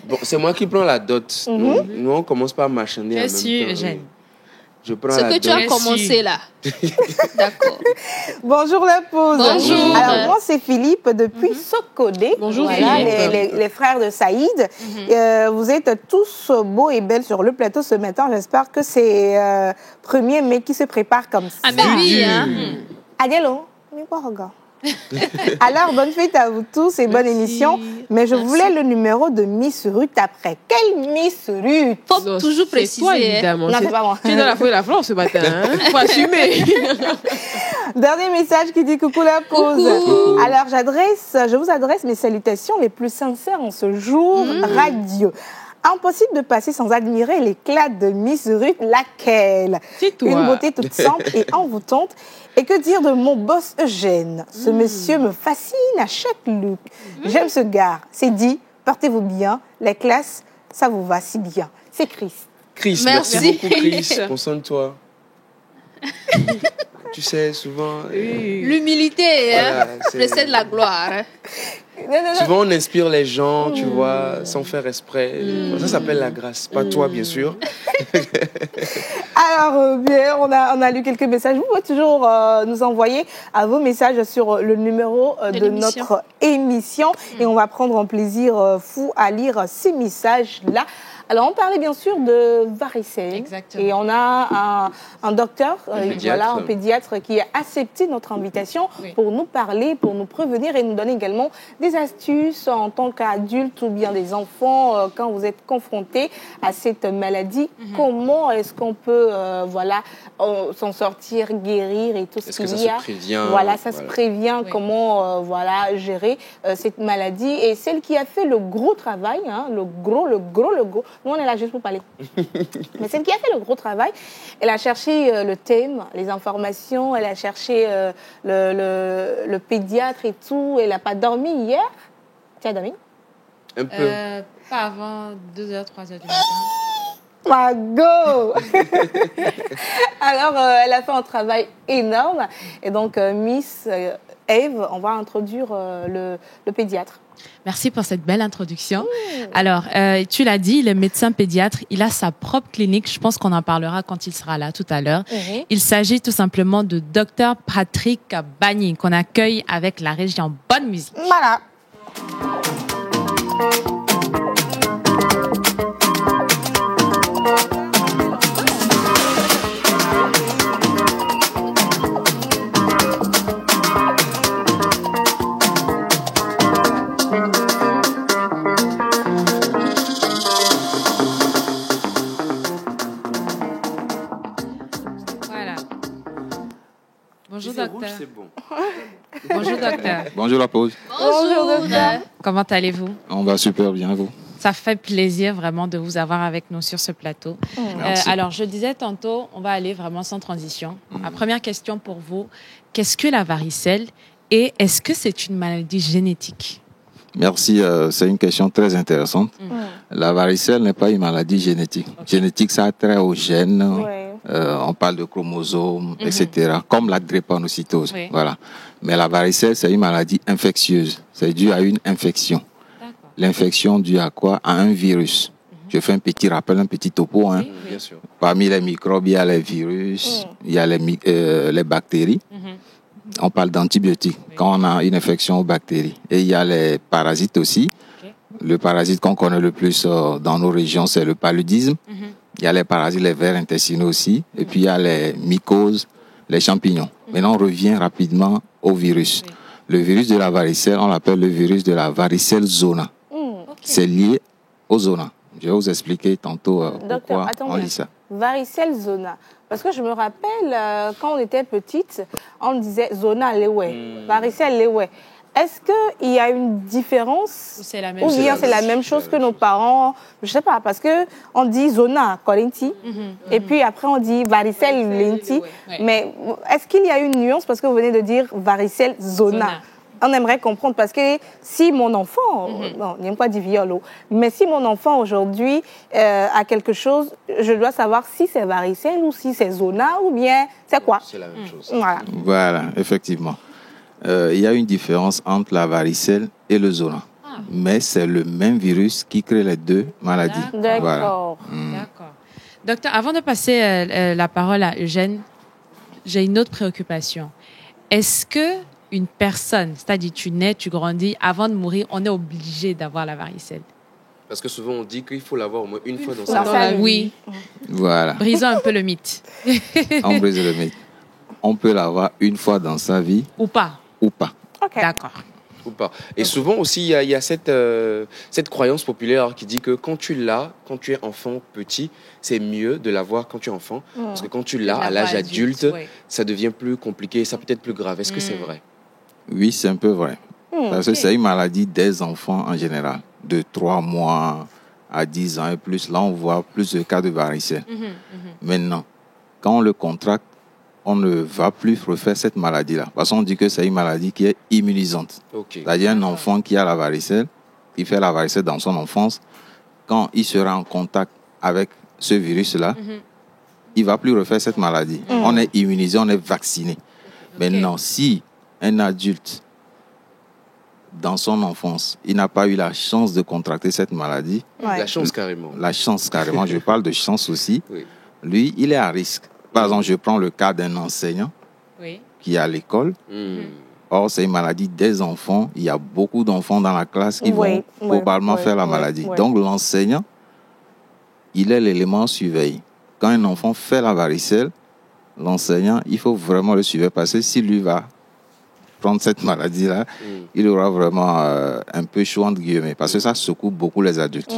Bon, c'est moi qui prends la dot. Nous, on commence par marchander. Je suis Eugène. Je prends ce que tu as commencé là. D'accord. Bonjour la pause. Bonjour. Alors moi c'est Philippe depuis Sokodé. Bonjour voilà, Philippe. les frères de Saïd. Vous êtes tous beaux et belles sur le plateau ce matin. J'espère que c'est 1er mai qui se prépare comme ça. Ah mais oui. Adielo. Alors, bonne fête à vous tous et bonne émission. Mais je voulais le numéro de Miss Ruth après. Quelle Miss Ruth? Faut toujours préciser. Toi, évidemment. Non, c'est pas moi. Tu es dans la feuille de la fleur ce matin. Faut assumer. Dernier message qui dit coucou la pause. Coucou. Alors, je vous adresse mes salutations les plus sincères en ce jour radio. Impossible de passer sans admirer l'éclat de Miss Ruth, laquelle? C'est toi. Une beauté toute simple et envoûtante. Et que dire de mon boss Eugène? Ce monsieur me fascine à chaque look. J'aime ce gars. C'est dit, portez-vous bien. Les classes, ça vous va si bien. C'est Chris. Chris, merci beaucoup Chris. Prends soin de toi. Tu sais, souvent... L'humilité, précède la gloire. Souvent, on inspire les gens, tu vois, sans faire exprès. Ça s'appelle la grâce. Pas toi, bien sûr. Alors, bien, on a lu quelques messages. Vous pouvez toujours nous envoyer vos messages sur le numéro de notre émission. Et on va prendre un plaisir fou à lire ces messages-là. Alors, on parlait bien sûr de varicelle. Exactement. Et on a un docteur, pédiatre. un pédiatre qui a accepté notre invitation pour nous parler, pour nous prévenir et nous donner également des astuces en tant qu'adulte ou bien des enfants quand vous êtes confrontés à cette maladie. Comment est-ce qu'on peut s'en sortir, guérir et tout ce qu'il y a. Se prévient, ça se prévient. Comment gérer cette maladie. Et celle qui a fait le gros travail, le gros. Nous, on est là juste pour parler. Mais celle qui a fait le gros travail, elle a cherché le thème, les informations, elle a cherché le pédiatre et tout. Elle n'a pas dormi hier. Tu as dormi? Un peu. Pas avant 2h, 3h du matin. Go. Alors, elle a fait un travail énorme. Et donc, Miss Eve, on va introduire le pédiatre. Merci pour cette belle introduction. Alors, tu l'as dit, le médecin pédiatre, il a sa propre clinique. Je pense qu'on en parlera quand il sera là tout à l'heure. Il s'agit tout simplement de Dr Patrick Bagny, qu'on accueille avec la région Bonne Musique. Voilà. Bonjour docteur. C'est bon. Bonjour docteur. Bonjour la pause. Bonjour docteur. Comment allez-vous? On va super bien, vous? Ça fait plaisir vraiment de vous avoir avec nous sur ce plateau. Alors, je disais tantôt, on va aller vraiment sans transition. La première question pour vous, qu'est-ce que la varicelle et est-ce que c'est une maladie génétique? Merci, c'est une question très intéressante. La varicelle n'est pas une maladie génétique. Génétique, ça a trait aux gènes. On parle de chromosomes, etc., comme la drépanocytose. Voilà. Mais la varicelle, c'est une maladie infectieuse. C'est dû à une infection. L'infection due à quoi? À un virus. Je fais un petit rappel, un petit topo. Bien sûr. Parmi les microbes, il y a les virus, il y a les bactéries. On parle d'antibiotiques quand on a une infection aux bactéries. Et il y a les parasites aussi. Le parasite qu'on connaît le plus dans nos régions, c'est le paludisme. Il y a les parasites, les vers intestinaux aussi. Et puis, il y a les mycoses, les champignons. Maintenant, on revient rapidement au virus. Le virus de la varicelle, on l'appelle le virus de la varicelle zona. C'est lié au zona. Je vais vous expliquer tantôt pourquoi on dit ça. Varicelle zona. Parce que je me rappelle, quand on était petite, on disait zona lewe, varicelle lewe. Est-ce qu'il y a une différence? Ou c'est la Ou bien c'est la même chose que nos parents? Je ne sais pas, parce qu'on dit zona korinti, et puis après on dit varicelle lenti. Mais est-ce qu'il y a une nuance? Parce que vous venez de dire varicelle zona. On aimerait comprendre, parce que si mon enfant, non, il n'y a pas du viol, mais si mon enfant aujourd'hui a quelque chose, je dois savoir si c'est varicelle ou si c'est zona, ou bien c'est quoi? C'est la même chose. Voilà, effectivement. Il y a une différence entre la varicelle et le zona. Mais c'est le même virus qui crée les deux maladies. D'accord. Voilà. D'accord. Docteur, avant de passer la parole à Eugène, j'ai une autre préoccupation. Est-ce que une personne, c'est-à-dire tu nais, tu grandis, avant de mourir, on est obligé d'avoir la varicelle? Parce que souvent on dit qu'il faut l'avoir au moins une fois dans sa sa vie. vie. Oui. Voilà. Brisons un peu le mythe. On brise le mythe. On peut l'avoir une fois dans sa vie. Ou pas? Ou pas. Okay. D'accord. Ou pas. Et souvent aussi, il y a cette croyance populaire qui dit que quand tu l'as, quand tu es enfant petit, c'est mieux de l'avoir quand tu es enfant. Parce que quand tu l'as à l'âge adulte, ça devient plus compliqué, ça peut être plus grave. Est-ce que c'est vrai? Oui, c'est un peu vrai. Parce que c'est une maladie des enfants en général. De 3 mois à 10 ans et plus. Là, on voit plus de cas de varicelle. Maintenant, quand on le contracte, on ne va plus refaire cette maladie-là. Parce qu'on dit que c'est une maladie qui est immunisante. C'est-à-dire un enfant qui a la varicelle, qui fait la varicelle dans son enfance, quand il sera en contact avec ce virus-là, il ne va plus refaire cette maladie. On est immunisé, on est vacciné. Maintenant, si un adulte, dans son enfance, il n'a pas eu la chance de contracter cette maladie, la chance carrément. La chance carrément, je parle de chance aussi. Lui, il est à risque. Par exemple, je prends le cas d'un enseignant qui est à l'école. Or, c'est une maladie des enfants. Il y a beaucoup d'enfants dans la classe qui vont probablement faire la maladie. Donc, l'enseignant il est l'élément surveillé. Quand un enfant fait la varicelle, l'enseignant, il faut vraiment le suivre parce que s'il lui va prendre cette maladie-là, il aura vraiment un peu chaud entre guillemets parce que ça secoue beaucoup les adultes.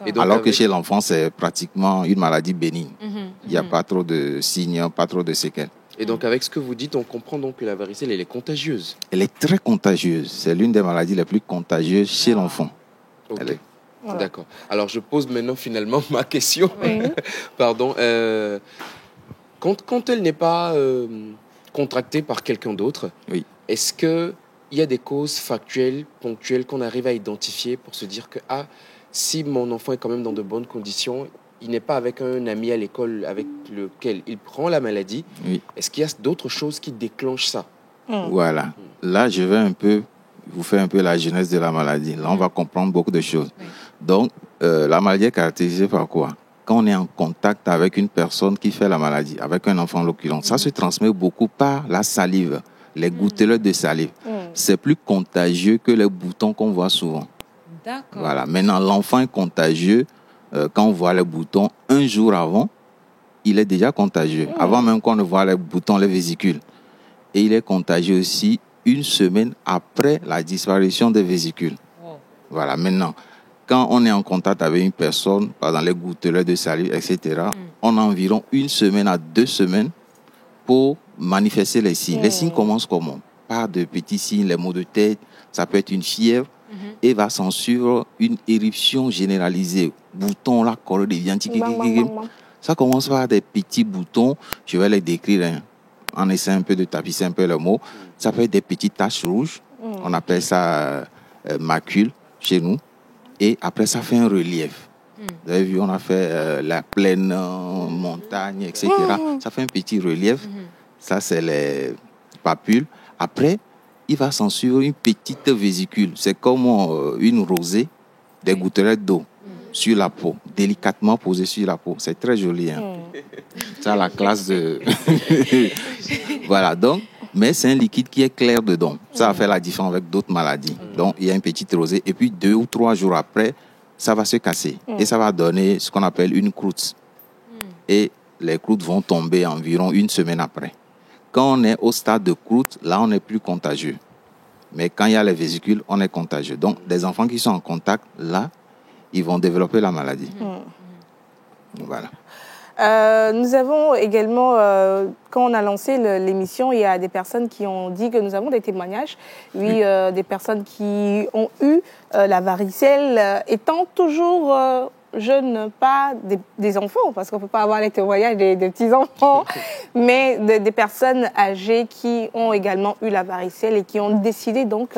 Et donc, alors que chez l'enfant, c'est pratiquement une maladie bénigne. Il n'y a pas trop de signes, pas trop de séquelles. Et donc, avec ce que vous dites, on comprend donc que la varicelle, elle est contagieuse. Elle est très contagieuse. C'est l'une des maladies les plus contagieuses chez l'enfant. Okay. Voilà. D'accord. Alors, je pose maintenant finalement ma question. Pardon. Quand elle n'est pas contractée par quelqu'un d'autre, est-ce qu'il y a des causes factuelles, ponctuelles qu'on arrive à identifier pour se dire que si mon enfant est quand même dans de bonnes conditions, il n'est pas avec un ami à l'école avec lequel il prend la maladie, est-ce qu'il y a d'autres choses qui déclenchent ça? Voilà. Là, je vais vous faire un peu la genèse de la maladie. Là, on va comprendre beaucoup de choses. Donc, la maladie est caractérisée par quoi? Quand on est en contact avec une personne qui fait la maladie, avec un enfant en l'occurrence, ça se transmet beaucoup par la salive, les gouttelettes de salive. C'est plus contagieux que les boutons qu'on voit souvent. D'accord. Voilà. Maintenant, l'enfant est contagieux quand on voit les boutons un jour avant, il est déjà contagieux. Avant même qu'on ne voit les boutons, les vésicules. Et il est contagieux aussi une semaine après la disparition des vésicules. Voilà. Maintenant, quand on est en contact avec une personne, par exemple les gouttelettes de salive, etc., on a environ 1 semaine à 2 semaines pour manifester les signes. Les signes commencent comment? Par de petits signes, les maux de tête, ça peut être une fièvre, et va s'en suivre une éruption généralisée. Boutons, la colère devient ça commence par des petits boutons, je vais les décrire en essayant un peu de tapisser un peu le mot. Ça peut être des petites taches rouges, on appelle ça macule chez nous, et après ça fait un relief. Vous avez vu, on a fait la plaine, montagne, etc. Ça fait un petit relief, ça c'est les papules. Après, il va s'en suivre une petite vésicule. C'est comme une rosée, des gouttelettes d'eau sur la peau, délicatement posées sur la peau. C'est très joli. Ça, la classe de... Voilà, donc, mais c'est un liquide qui est clair dedans. Ça va faire la différence avec d'autres maladies. Donc, il y a une petite rosée. Et puis, 2 ou 3 jours après, ça va se casser. Et ça va donner ce qu'on appelle une croûte. Et les croûtes vont tomber environ 1 semaine après. Quand on est au stade de croûte, là, on n'est plus contagieux. Mais quand il y a les vésicules, on est contagieux. Donc, des enfants qui sont en contact, là, ils vont développer la maladie. Voilà. Nous avons également, quand on a lancé l'émission, il y a des personnes qui ont dit que nous avons des témoignages. Des personnes qui ont eu la varicelle, étant toujours jeunes, pas des enfants, parce qu'on ne peut pas avoir les témoignages des petits-enfants, mais des personnes âgées qui ont également eu la varicelle et qui ont décidé donc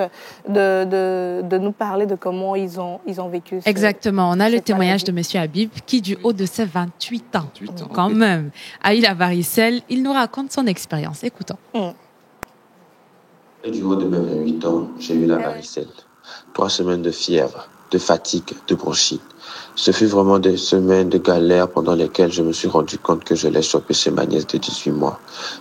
de nous parler de comment ils ont vécu. Exactement. On a le témoignage de M. Habib qui, du haut de ses 28 ans, quand même, a eu la varicelle. Il nous raconte son expérience. Écoutons. Et du haut de mes 28 ans, j'ai eu la varicelle. 3 semaines de fièvre, de fatigue, de bronchite. Ce fut vraiment des semaines de galère pendant lesquelles je me suis rendu compte que je l'ai chopé chez ma nièce de 18 mois.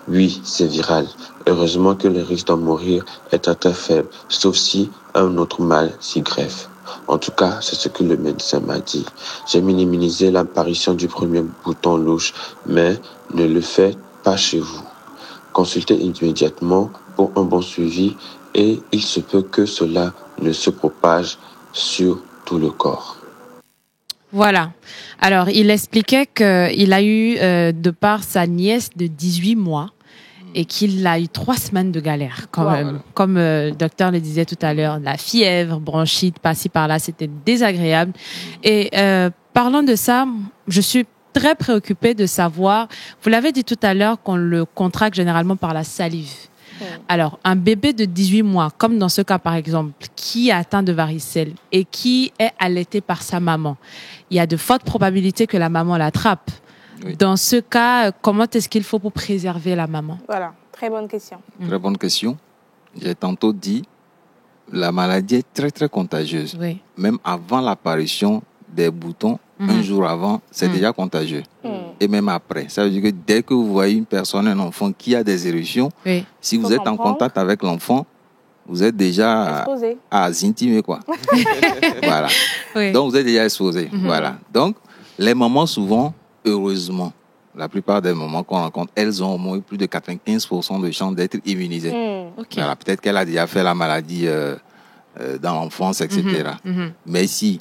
Oui, c'est viral. Heureusement que le risque d'en mourir est très faible, sauf si un autre mal s'y greffe. En tout cas, c'est ce que le médecin m'a dit. J'ai minimisé l'apparition du premier bouton louche, mais ne le faites pas chez vous. Consultez immédiatement pour un bon suivi et il se peut que cela ne se propage sur tout le corps. Voilà. Alors, il expliquait qu'il a eu, de par sa nièce de 18 mois, et qu'il a eu 3 semaines de galère, quand même. Comme le docteur le disait tout à l'heure, la fièvre, bronchite, par-ci, par-là, c'était désagréable. Et parlant de ça, je suis très préoccupée de savoir, vous l'avez dit tout à l'heure, qu'on le contracte généralement par la salive. Alors, un bébé de 18 mois, comme dans ce cas par exemple, qui est atteint de varicelle et qui est allaité par sa maman, il y a de fortes probabilités que la maman l'attrape. Dans ce cas, comment est-ce qu'il faut pour préserver la maman? Voilà, très bonne question. Très bonne question. J'ai tantôt dit, la maladie est très très contagieuse. Même avant l'apparition des boutons, un jour avant, c'est déjà contagieux. Et même après. Ça veut dire que dès que vous voyez une personne, un enfant qui a des éruptions, si vous êtes en contact avec l'enfant, vous êtes déjà à intimer, quoi. Voilà. Donc, vous êtes déjà exposé. Voilà. Donc, Les mamans, souvent, heureusement, la plupart des mamans qu'on rencontre, elles ont au moins plus de 95% de chances d'être immunisées. Okay. Voilà, peut-être qu'elle a déjà fait la maladie dans l'enfance, etc. Mais si,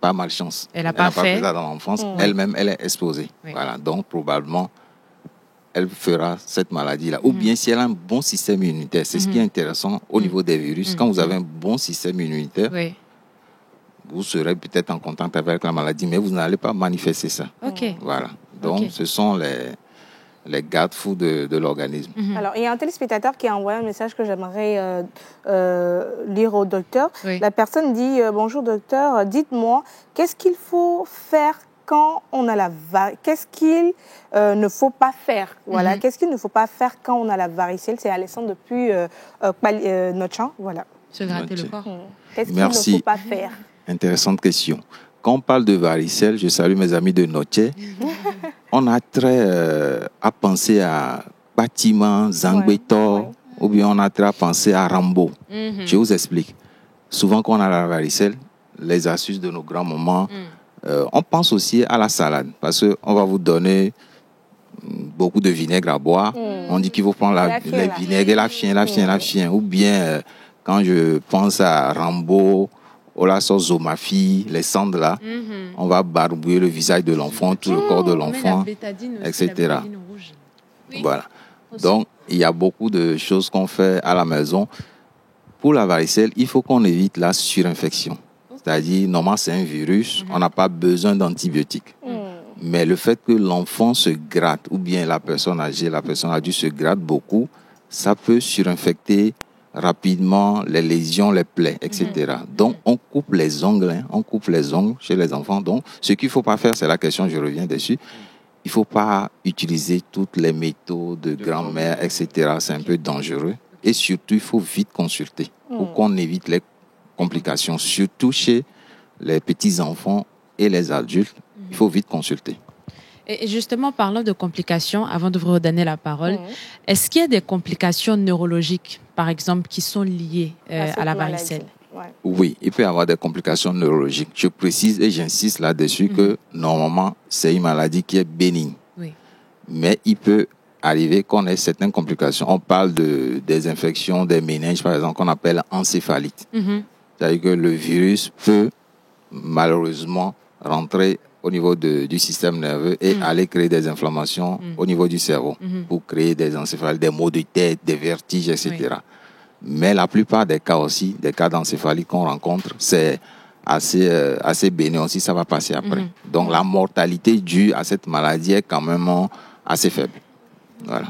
pas malchance, elle n'a pas fait ça dans l'enfance, elle-même, elle est exposée. Oui. Voilà, donc probablement, elle fera cette maladie-là. Ou bien si elle a un bon système immunitaire. C'est ce qui est intéressant au niveau des virus. Quand vous avez un bon système immunitaire, vous serez peut-être en contact avec la maladie, mais vous n'allez pas manifester ça. Voilà. Donc, ce sont les garde-fous de l'organisme. Alors, il y a un téléspectateur qui a envoyé un message que j'aimerais lire au docteur. La personne dit « Bonjour docteur, dites-moi, qu'est-ce qu'il faut faire quand on a la qu'est-ce qu'il ne faut pas faire, voilà, qu'est-ce qu'il ne faut pas faire quand on a la varicelle. C'est Alessandre depuis notre champ, voilà. Se gratter le corps. Qu'est-ce qu'il ne faut pas faire? Intéressante question. Quand on parle de varicelle, je salue mes amis de Noche, on a très à penser à bâtiment, Zangbetor, ou bien on a très à penser à Rambo. Je vous explique. Souvent quand on a la varicelle, les astuces de nos grands-mamans, on pense aussi à la salade, parce qu'on va vous donner beaucoup de vinaigre à boire. On dit qu'il faut prendre les vinaigres, la chien. Ou bien, quand je pense à Rambo, ou la sauce Zomafi, les cendres là, on va barbouiller le visage de l'enfant, tout le corps de l'enfant, etc. Voilà. Donc, il y a beaucoup de choses qu'on fait à la maison. Pour la varicelle, il faut qu'on évite la surinfection. C'est-à-dire, normalement, c'est un virus, on n'a pas besoin d'antibiotiques. Mais le fait que l'enfant se gratte, ou bien la personne âgée, la personne adulte se gratte beaucoup, ça peut surinfecter rapidement les lésions, les plaies, etc. Donc, on coupe les ongles, chez les enfants. Donc, ce qu'il ne faut pas faire, c'est la question, je reviens dessus. Il ne faut pas utiliser toutes les méthodes de grand-mère, etc. C'est un peu dangereux. Et surtout, il faut vite consulter pour qu'on évite les complications, surtout chez les petits-enfants et les adultes. Il faut vite consulter. Et justement, parlant de complications, avant de vous redonner la parole, est-ce qu'il y a des complications neurologiques, par exemple, qui sont liées à la varicelle? Oui, il peut y avoir des complications neurologiques. Je précise et j'insiste là-dessus que normalement, c'est une maladie qui est bénigne. Mais il peut arriver qu'on ait certaines complications. On parle des infections des méninges, par exemple, qu'on appelle encéphalite. C'est-à-dire que le virus peut malheureusement rentrer au niveau du système nerveux et aller créer des inflammations au niveau du cerveau pour créer des encéphalites, des maux de tête, des vertiges, etc. Mais la plupart des cas aussi, des cas d'encéphalite qu'on rencontre, c'est assez bénin aussi, ça va passer après. Donc la mortalité due à cette maladie est quand même assez faible. Voilà.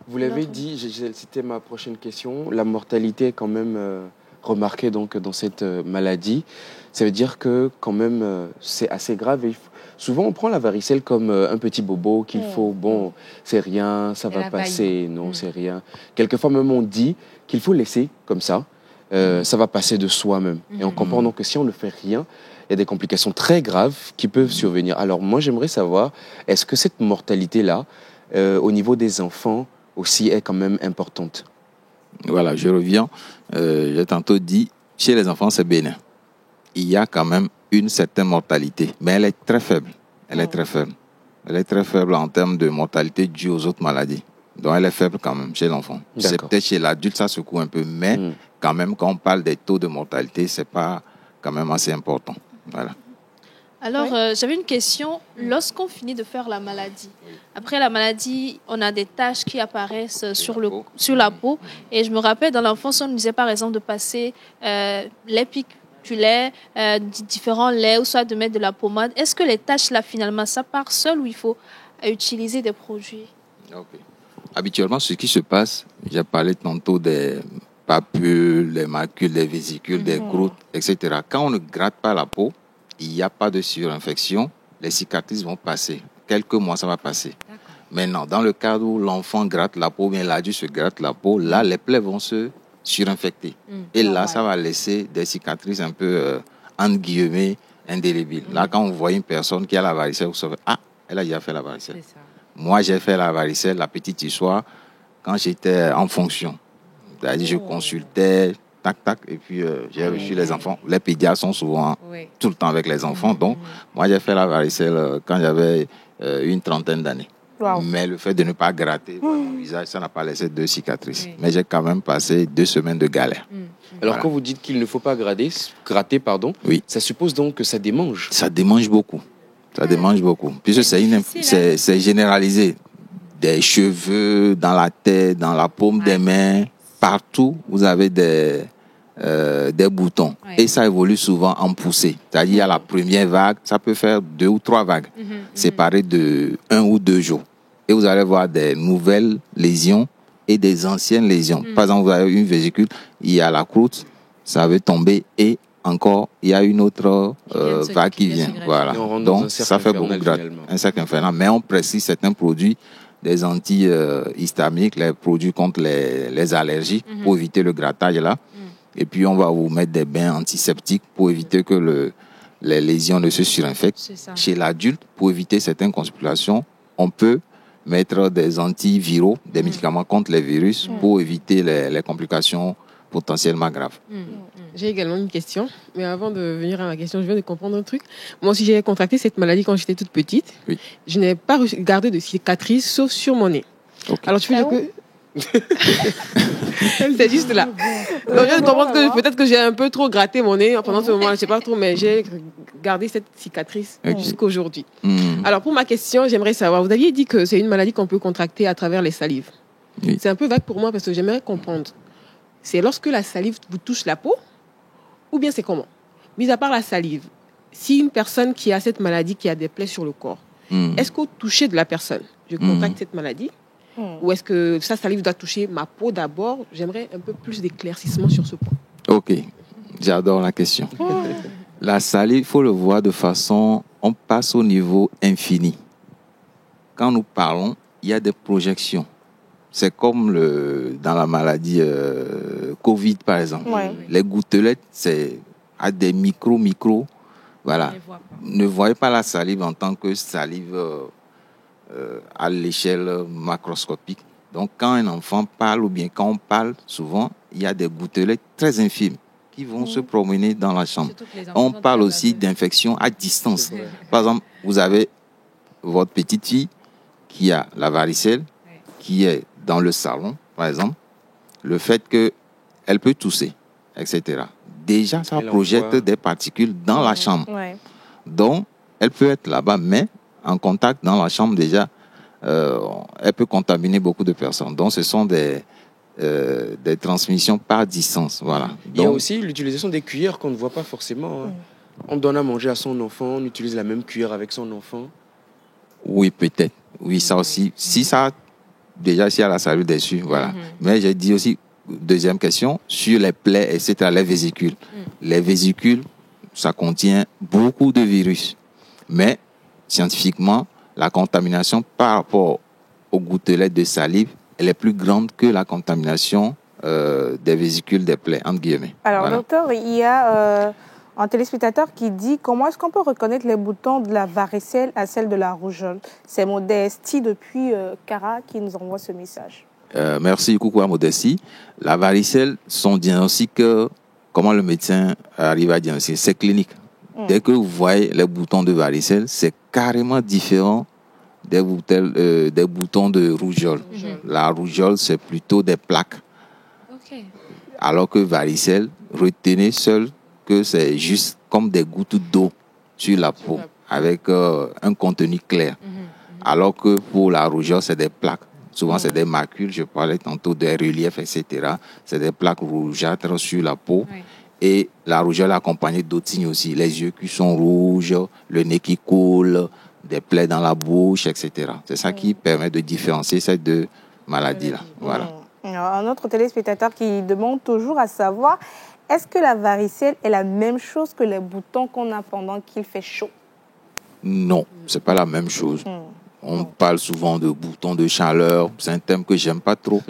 Vous l'avez dit, c'était ma prochaine question, la mortalité est quand même remarquée donc, dans cette maladie. Ça veut dire que quand même c'est assez grave. Et souvent on prend la varicelle comme un petit bobo qu'il faut, bon, c'est rien, ça va passer, non, c'est rien. Quelquefois même on dit qu'il faut laisser comme ça, ça va passer de soi-même. Et on comprend donc que si on ne fait rien, il y a des complications très graves qui peuvent survenir. Alors moi j'aimerais savoir, est-ce que cette mortalité-là, au niveau des enfants aussi, est quand même importante? Voilà, je reviens. J'ai tantôt dit, chez les enfants c'est bénin. Il y a quand même une certaine mortalité, mais elle est très faible. Elle est très faible en termes de mortalité due aux autres maladies. Donc elle est faible quand même chez l'enfant. C'est peut-être chez l'adulte, ça secoue un peu, mais quand même, quand on parle des taux de mortalité, c'est pas quand même assez important. Voilà. Alors, j'avais une question. Lorsqu'on finit de faire la maladie, après la maladie, on a des taches qui apparaissent sur la peau. Et je me rappelle, dans l'enfance, on nous disait par exemple de passer les piculaires, différents laits, ou soit de mettre de la pommade. Est-ce que les taches, là, finalement, ça part seul ou il faut utiliser des produits? Habituellement, ce qui se passe, j'ai parlé tantôt des papules, les macules, des vésicules, des croûtes, etc. Quand on ne gratte pas la peau, il n'y a pas de surinfection, les cicatrices vont passer. Quelques mois, ça va passer. Maintenant, dans le cas où l'enfant gratte la peau, bien l'adulte se gratte la peau, là, les plaies vont se surinfecter. Et là, ça va laisser des cicatrices un peu, entre guillemets, indélébiles. Là, quand on voit une personne qui a la varicelle, vous savez, ah, elle a déjà fait la varicelle. Moi, j'ai fait la varicelle, la petite histoire, quand j'étais en fonction. C'est-à-dire, je consultais tac, et puis j'ai reçu les enfants. Les pédiatres sont souvent tout le temps avec les enfants. Donc, moi, j'ai fait la varicelle quand j'avais une trentaine d'années. Wow. Mais le fait de ne pas gratter mon visage, ça n'a pas laissé de cicatrices. Oui. Mais j'ai quand même passé 2 semaines de galère. Alors, quand vous dites qu'il ne faut pas gratter, ça suppose donc que ça démange. Ça démange beaucoup. Ça démange beaucoup. Puisque c'est généralisé. Des cheveux, dans la tête, dans la paume des mains, partout, vous avez des boutons. Et ça évolue souvent en poussée. C'est-à-dire, il y a la première vague, ça peut faire 2 ou 3 vagues, séparées de 1 ou 2 jours. Et vous allez voir des nouvelles lésions et des anciennes lésions. Par exemple, vous avez une vésicule, il y a la croûte, ça va tomber et encore, il y a une autre vague qui vient. Voilà. Donc, ça fait beaucoup de gratte. Un cercle infernal. Mais on précise certains produits, des anti-histamiques, les produits contre les allergies, pour éviter le grattage là. Et puis, on va vous mettre des bains antiseptiques pour éviter que les lésions ne se surinfectent. Chez l'adulte, pour éviter certaines constipations, on peut mettre des antiviraux, des médicaments contre les virus pour éviter les complications potentiellement graves. J'ai également une question, mais avant de venir à ma question, je viens de comprendre un truc. Moi aussi, j'ai contracté cette maladie quand j'étais toute petite. Oui. Je n'ai pas gardé de cicatrices, sauf sur mon nez. Okay. Alors, tu peux dire que... c'est juste là. Donc, je viens de comprendre que peut-être que j'ai un peu trop gratté mon nez pendant ce moment, je ne sais pas trop, mais j'ai gardé cette cicatrice jusqu'à aujourd'hui. Alors, pour ma question, j'aimerais savoir, vous aviez dit que c'est une maladie qu'on peut contracter à travers les salives. Oui. C'est un peu vague pour moi parce que j'aimerais comprendre. C'est lorsque la salive vous touche la peau ou bien c'est comment? Mis à part la salive, si une personne qui a cette maladie, qui a des plaies sur le corps, est-ce qu'au toucher de la personne, je contracte cette maladie ou est-ce que sa salive doit toucher ma peau d'abord? J'aimerais un peu plus d'éclaircissement sur ce point. Ok, j'adore la question. La salive, il faut le voir de façon, on passe au niveau infini. Quand nous parlons, il y a des projections. C'est comme dans la maladie Covid, par exemple. Ouais. Les gouttelettes, c'est à des micro. Voilà. Ne voyez pas la salive en tant que salive à l'échelle macroscopique. Donc, quand un enfant parle ou bien quand on parle, souvent, il y a des gouttelettes très infimes qui vont se promener dans la chambre. On parle aussi d'infection à distance. Par exemple, vous avez votre petite fille qui a la varicelle, qui est dans le salon, par exemple, le fait qu'elle peut tousser, etc. Déjà, ça projette des particules dans la chambre. Ouais. Donc, elle peut être là-bas, mais en contact dans la chambre, déjà, elle peut contaminer beaucoup de personnes. Donc, ce sont des transmissions par distance. Voilà. Il y a aussi l'utilisation des cuillères qu'on ne voit pas forcément. Hein. On donne à manger à son enfant, on utilise la même cuillère avec son enfant. Oui, peut-être. Oui, ça aussi. Si ça... Déjà, s'il y a la salive dessus, voilà. Mais j'ai dit aussi, deuxième question, sur les plaies, etc., les vésicules. Les vésicules, ça contient beaucoup de virus. Mais, scientifiquement, la contamination par rapport aux gouttelettes de salive, elle est plus grande que la contamination des vésicules des plaies, entre guillemets. Alors, voilà. Docteur, il y a un téléspectateur qui dit comment est-ce qu'on peut reconnaître les boutons de la varicelle à celle de la rougeole? C'est Modestie depuis Cara qui nous envoie ce message. Merci, coucou à Modestie. La varicelle, son diagnostic, comment le médecin arrive à diagnostiquer? C'est clinique. Dès que vous voyez les boutons de varicelle, c'est carrément différent des boutons de rougeole. La rougeole, c'est plutôt des plaques. Okay. Alors que varicelle, retenez seul que c'est juste comme des gouttes d'eau sur la peau avec un contenu clair. Alors que pour la rougeole, c'est des plaques. Souvent, c'est des macules. Je parlais tantôt des reliefs, etc. C'est des plaques rougeâtres sur la peau. Oui. Et la rougeole est accompagnée d'autres signes aussi. Les yeux qui sont rouges, le nez qui coule, des plaies dans la bouche, etc. C'est ça qui permet de différencier ces deux maladies-là. Voilà. Un autre téléspectateur qui demande toujours à savoir... Est-ce que la varicelle est la même chose que les boutons qu'on a pendant qu'il fait chaud? Non, c'est pas la même chose. On parle souvent de boutons de chaleur. C'est un thème que j'aime pas trop.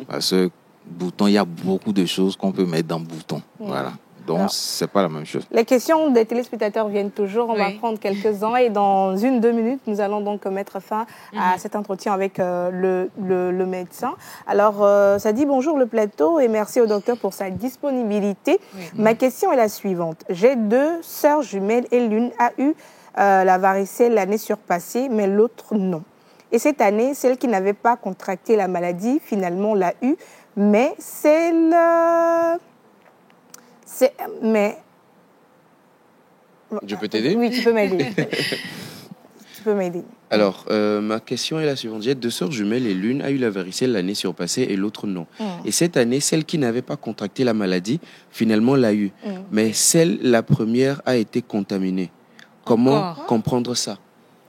Parce que boutons, il y a beaucoup de choses qu'on peut mettre dans bouton. Voilà. Donc, ce n'est pas la même chose. Les questions des téléspectateurs viennent toujours. On va prendre quelques-uns et dans 1-2 minutes, nous allons donc mettre fin à cet entretien avec le médecin. Alors, ça dit bonjour le plateau et merci au docteur pour sa disponibilité. Ma question est la suivante. J'ai 2 sœurs jumelles et l'une a eu la varicelle l'année surpassée, mais l'autre non. Et cette année, celle qui n'avait pas contracté la maladie, finalement l'a eu, mais Je peux t'aider? Oui, tu peux m'aider. Tu peux m'aider. Alors, ma question est la suivante. J'ai 2 sœurs jumelles et l'une a eu la varicelle l'année surpassée et l'autre non. Et cette année, celle qui n'avait pas contracté la maladie, finalement l'a eu. Mais la première a été contaminée. Comment comprendre ça?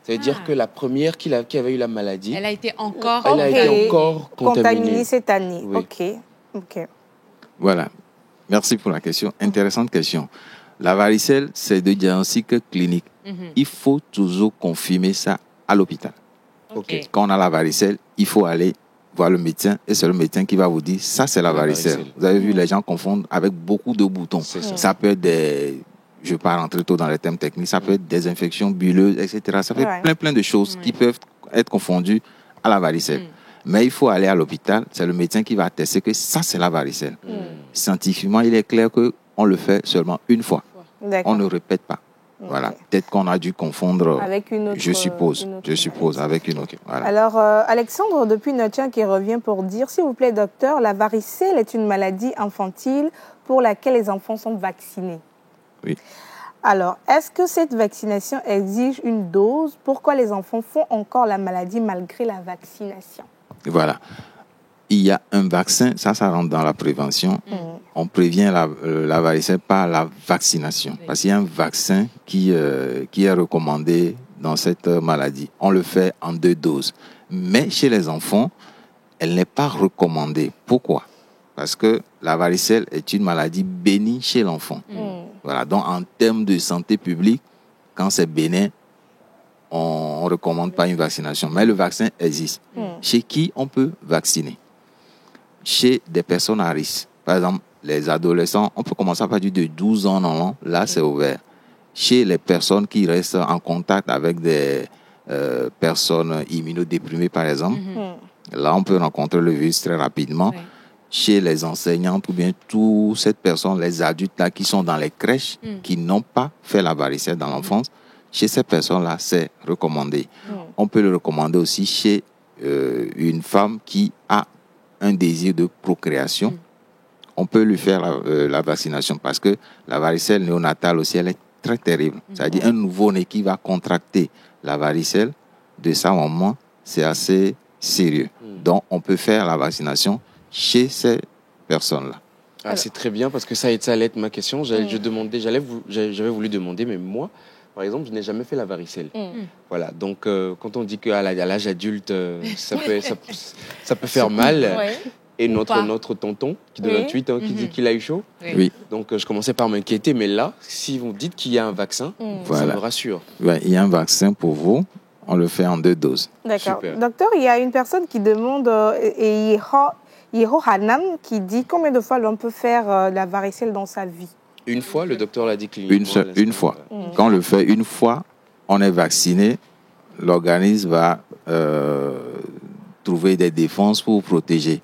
Ça veut dire que la première qui avait eu la maladie, elle a été encore contaminée cette année. Oui. Ok. Voilà. Merci pour la question. Intéressante question. La varicelle, c'est de diagnostic clinique. Il faut toujours confirmer ça à l'hôpital. Quand on a la varicelle, il faut aller voir le médecin et c'est le médecin qui va vous dire ça, c'est la varicelle. Vous avez vu, les gens confondent avec beaucoup de boutons. Ça peut être je ne vais pas rentrer trop dans les termes techniques, ça peut être des infections bulleuses, etc. Ça peut être plein de choses qui peuvent être confondues à la varicelle. Mais il faut aller à l'hôpital, c'est le médecin qui va attester que ça, c'est la varicelle. Scientifiquement, il est clair qu'on le fait seulement une fois. On ne répète pas. Voilà. Peut-être qu'on a dû confondre, avec une autre, je suppose, avec une autre. Voilà. Alors, Alexandre, depuis Notien qui revient pour dire, s'il vous plaît, docteur, la varicelle est une maladie infantile pour laquelle les enfants sont vaccinés. Oui. Alors, est-ce que cette vaccination exige une dose? Pourquoi les enfants font encore la maladie malgré la vaccination? Voilà. Il y a un vaccin, ça rentre dans la prévention. On prévient la varicelle par la vaccination. Parce qu'il y a un vaccin qui est recommandé dans cette maladie. On le fait en 2 doses. Mais chez les enfants, elle n'est pas recommandée. Pourquoi? Parce que la varicelle est une maladie bénigne chez l'enfant. Voilà. Donc, en termes de santé publique, quand c'est bénin, on ne recommande pas une vaccination. Mais le vaccin existe. Chez qui on peut vacciner? Chez des personnes à risque. Par exemple, les adolescents, on peut commencer à partir de 12 ans, non, là, c'est ouvert. Chez les personnes qui restent en contact avec des personnes immunodéprimées, par exemple, là, on peut rencontrer le virus très rapidement. Chez les enseignants, ou bien toutes ces personnes, les adultes là, qui sont dans les crèches, qui n'ont pas fait la varicelle dans l'enfance, chez ces personnes-là, c'est recommandé. On peut le recommander aussi chez une femme qui a un désir de procréation. On peut lui faire la vaccination parce que la varicelle néonatale aussi, elle est très terrible. C'est-à-dire un nouveau-né qui va contracter la varicelle de sa maman, c'est assez sérieux. Donc, on peut faire la vaccination chez ces personnes-là. Ah, c'est très bien parce que ça allait être ma question. J'avais voulu demander, mais moi, par exemple, je n'ai jamais fait la varicelle. Voilà. Donc, quand on dit qu'à l'âge adulte, ça peut faire mal. Et notre tonton, qui de 28 ans, qui dit qu'il a eu chaud. Oui. Donc, je commençais par m'inquiéter. Mais là, si vous dites qu'il y a un vaccin, ça me rassure. Ouais, il y a un vaccin pour vous. On le fait en 2 doses. D'accord. Super. Docteur, il y a une personne qui demande, Yero Hanam, qui dit combien de fois l'on peut faire la varicelle dans sa vie? Une fois, le docteur l'a dit cliniquement. Une fois. Quand on le fait une fois, on est vacciné, l'organisme va trouver des défenses pour protéger.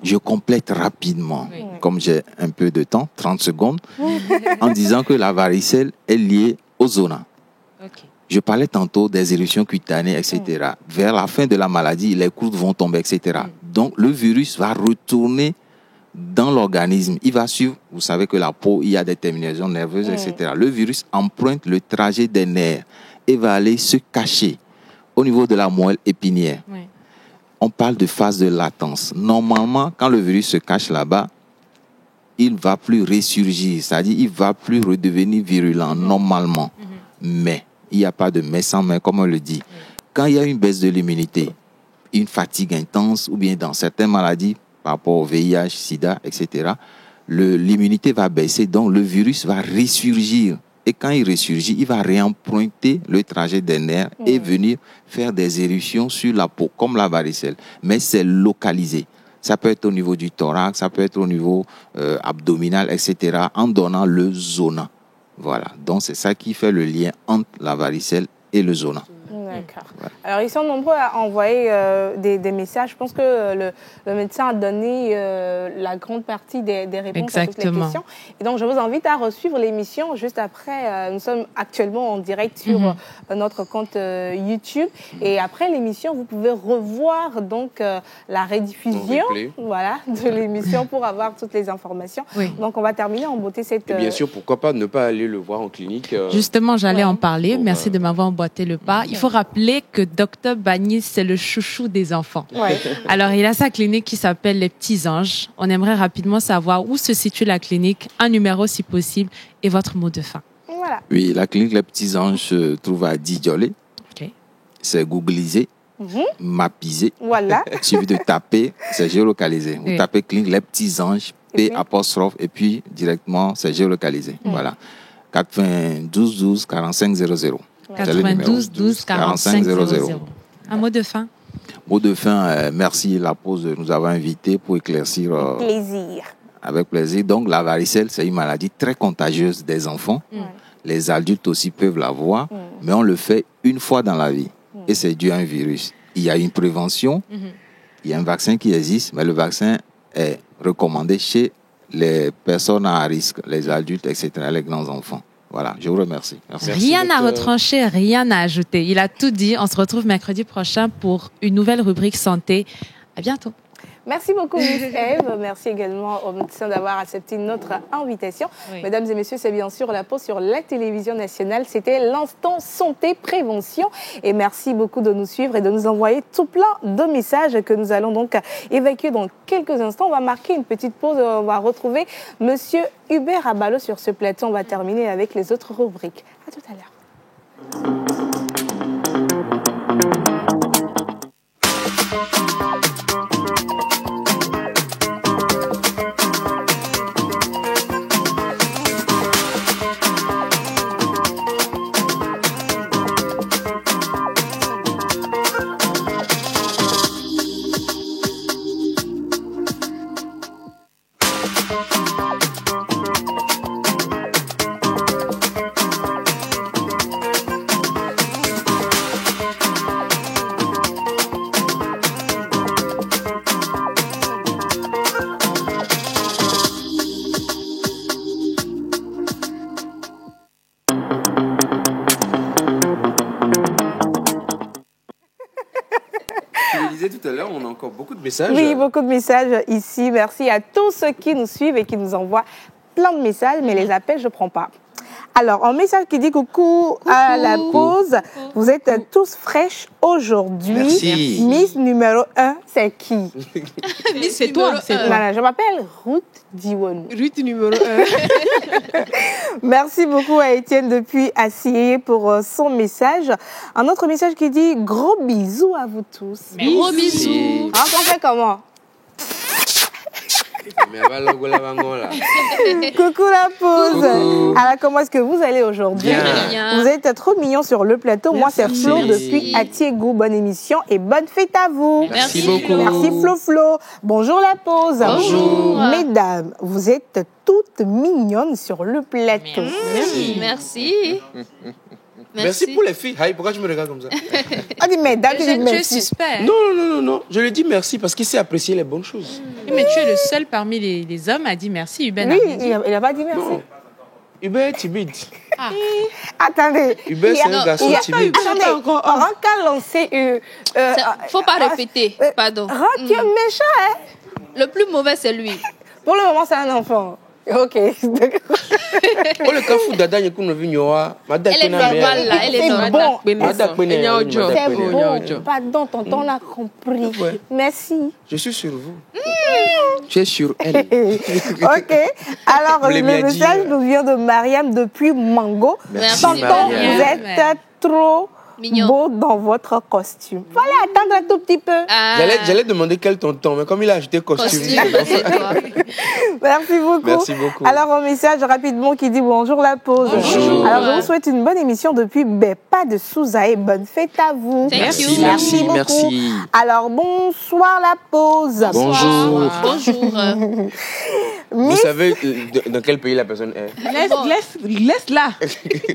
Je complète rapidement, comme j'ai un peu de temps, 30 secondes, en disant que la varicelle est liée au zona. Je parlais tantôt des éruptions cutanées, etc. Vers la fin de la maladie, les croûtes vont tomber, etc. Donc, le virus va retourner dans l'organisme. Il va suivre, vous savez que la peau, il y a des terminaisons nerveuses, etc. Le virus emprunte le trajet des nerfs et va aller se cacher au niveau de la moelle épinière. On parle de phase de latence. Normalement, quand le virus se cache là-bas, il ne va plus ressurgir, c'est-à-dire il ne va plus redevenir virulent, normalement. Mais il n'y a pas de mais sans mais, comme on le dit. Quand il y a une baisse de l'immunité, une fatigue intense, ou bien dans certaines maladies, par rapport au VIH, SIDA, etc., l'immunité va baisser, donc le virus va ressurgir. Et quand il ressurgit, il va réemprunter le trajet des nerfs et venir faire des éruptions sur la peau, comme la varicelle. Mais c'est localisé. Ça peut être au niveau du thorax, ça peut être au niveau abdominal, etc. en donnant le zona. Voilà. Donc, c'est ça qui fait le lien entre la varicelle et le zona. D'accord. Alors, ils sont nombreux à envoyer des messages. Je pense que le médecin a donné la grande partie des réponses à toutes les questions. Et donc, je vous invite à suivre l'émission juste après. Nous sommes actuellement en direct sur notre compte YouTube. Et après l'émission, vous pouvez revoir donc la rediffusion de l'émission pour avoir toutes les informations. Oui. Donc, on va terminer en beauté cette... Et bien sûr, pourquoi pas ne pas aller le voir en clinique Justement, j'allais en parler. Merci de m'avoir emboîté le pas. Il faut rappeler que Dr Bagnis, c'est le chouchou des enfants. Ouais. Alors, il a sa clinique qui s'appelle Les Petits Anges. On aimerait rapidement savoir où se situe la clinique, un numéro si possible et votre mot de fin. Voilà. Oui, la clinique Les Petits Anges se trouve à Didjolé. Okay. C'est googlisé, mapisé. Voilà. Il suffit de taper, c'est géolocalisé. Vous tapez clinique Les Petits Anges, P apostrophe, et puis directement, c'est géolocalisé. Voilà. 92 12 45 00. 92 12 45 00. Un mot de fin. Mot de fin, merci la pause de nous avoir invités pour éclaircir. Plaisir. Avec plaisir. Donc la varicelle, c'est une maladie très contagieuse des enfants. Les adultes aussi peuvent l'avoir, mais on le fait une fois dans la vie. Et c'est dû à un virus. Il y a une prévention, il y a un vaccin qui existe, mais le vaccin est recommandé chez les personnes à risque, les adultes, etc., les grands enfants. Voilà, je vous remercie. Merci. Rien à retrancher, rien à ajouter. Il a tout dit. On se retrouve mercredi prochain pour une nouvelle rubrique santé. À bientôt. Merci beaucoup, Miss Eve. Merci également au médecin d'avoir accepté notre invitation. Oui. Mesdames et messieurs, c'est bien sûr la pause sur la télévision nationale. C'était l'instant santé prévention. Et merci beaucoup de nous suivre et de nous envoyer tout plein de messages que nous allons donc évacuer dans quelques instants. On va marquer une petite pause. On va retrouver Monsieur Hubert Abalo sur ce plateau. On va terminer avec les autres rubriques. À tout à l'heure. Beaucoup de messages. Oui, beaucoup de messages ici. Merci à tous ceux qui nous suivent et qui nous envoient plein de messages, mais les appels, je ne prends pas. Alors, un message qui dit coucou à la pause. Vous êtes tous fraîches aujourd'hui. Merci. Miss numéro 1, c'est qui? Miss, c'est toi. Non, je m'appelle Ruth Diwonou. Ruth numéro 1. Merci beaucoup à Étienne depuis Assier pour son message. Un autre message qui dit gros bisous à vous tous. Merci. Gros bisous. On fait comment? Coucou la pause. Coucou. Alors comment est-ce que vous allez aujourd'hui? Bien. Vous êtes trop mignons sur le plateau. Moi c'est Flo depuis Atiégou. Bonne émission et bonne fête à vous. Merci beaucoup. Merci Flo. Bonjour la pause. Bonjour. Mesdames, vous êtes toutes mignonnes sur le plateau. Merci. Merci pour les filles. Hey, pourquoi tu me regardes comme ça? On dit mesdames, tu dis Tu es merci. suspect. Non. Je lui dis merci parce qu'il sait apprécier les bonnes choses. Mais tu es le seul parmi les hommes à dire merci. Hubert Oui, il n'a pas dit merci. Non. Hubert est timide. Attendez. Hubert, c'est un garçon timide. Attendez, on va lancer Faut pas répéter. Pardon. Tu es méchant, hein? Le plus mauvais, c'est lui. Pour le moment, c'est un enfant. Ok. Oh, le cafou dada, il y a Elle est normale là, elle est normale. Bon. C'est bon. Pardon, tonton, on a compris. Ouais. Merci. Je suis sur vous. Tu es sur elle. Ok. Alors, le message nous vient de Mariam depuis Mango. Merci, Tonton, Mariam. vous êtes trop Mignon. beau dans votre costume. Voilà, attendre un tout petit peu. Ah. J'allais demander quel tonton, mais comme il a ajouté costume. C'est toi. Merci beaucoup. Merci beaucoup. Alors, un message rapidement qui dit bonjour la pause. Bonjour. Alors, je vous souhaite une bonne émission depuis Bepa de Souza et bonne fête à vous. Thank you. Merci, beaucoup. merci. Alors, bonsoir la pause. Bonjour. Bonjour. Vous savez dans quel pays la personne est? Laisse-la.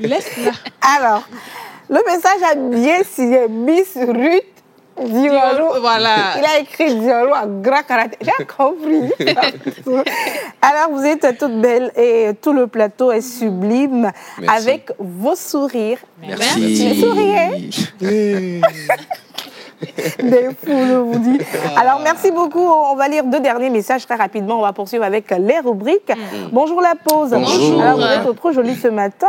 Laisse-la. Alors, le message a bien signé Miss Ruth Diolo. Voilà. Il a écrit Diolo à grand caractère. J'ai compris. Alors, vous êtes toutes belles et tout le plateau est sublime. Merci. Avec vos sourires. Merci. Souriez. Des fous, je vous dis. Alors, merci beaucoup. On va lire 2 derniers messages très rapidement. On va poursuivre avec les rubriques. Bonjour la pause. Bonjour. Alors, vous êtes trop jolie ce matin.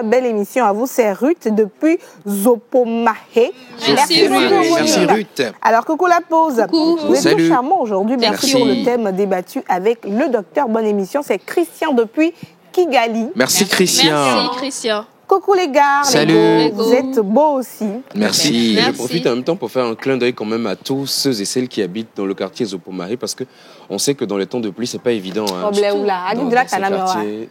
Belle émission à vous. C'est Ruth depuis Zopomahé. Merci, beaucoup, Ruth. Merci Ruth. Alors, coucou la pause. Coucou. Vous êtes Salut. tout charmant aujourd'hui. Merci Merci. pour le thème débattu avec le docteur. Bonne émission. C'est Christian depuis Kigali. Merci Christian. Merci, Christian. Coucou les gars. Salut. Les beaux. Vous êtes beaux aussi. Merci. Je Merci. profite en même temps pour faire un clin d'œil quand même à tous ceux et celles qui habitent dans le quartier Zopomahé parce que on sait que dans les temps de pluie, c'est pas évident. Hein.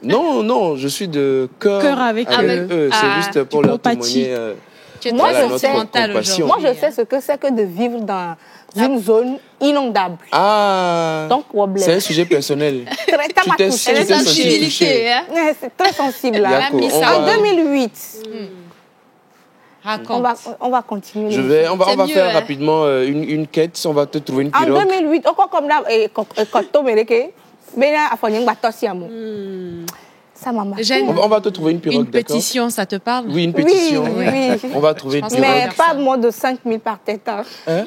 Non, je suis de cœur avec eux. C'est Ah, juste pour tu leur compatis. témoigner. Tu es Moi, très je notre sais. sentimentale compassion. Moi, aujourd'hui. je sais ce que c'est que de vivre dans une zone inondable. Ah, Donc, problème. c'est un sujet personnel. Très Tu t'es touché. Elle est Tu t'es senti sensibilité, touché. hein. Ouais, c'est très sensible. Là. Yako, mis on ça. En va- 2008, Raconte. on va continuer. on va C'est mieux, faire hein. rapidement une quête. On va te trouver une En pirogue. 2008, encore comme là, ça m'a marqué. J'ai On va te trouver une pirogue, une d'accord? pétition, ça te parle? Oui, une pétition. Oui. On va trouver une Je pense pirogue. Mais pas moins de 5 000 par tête. Hein. Hein?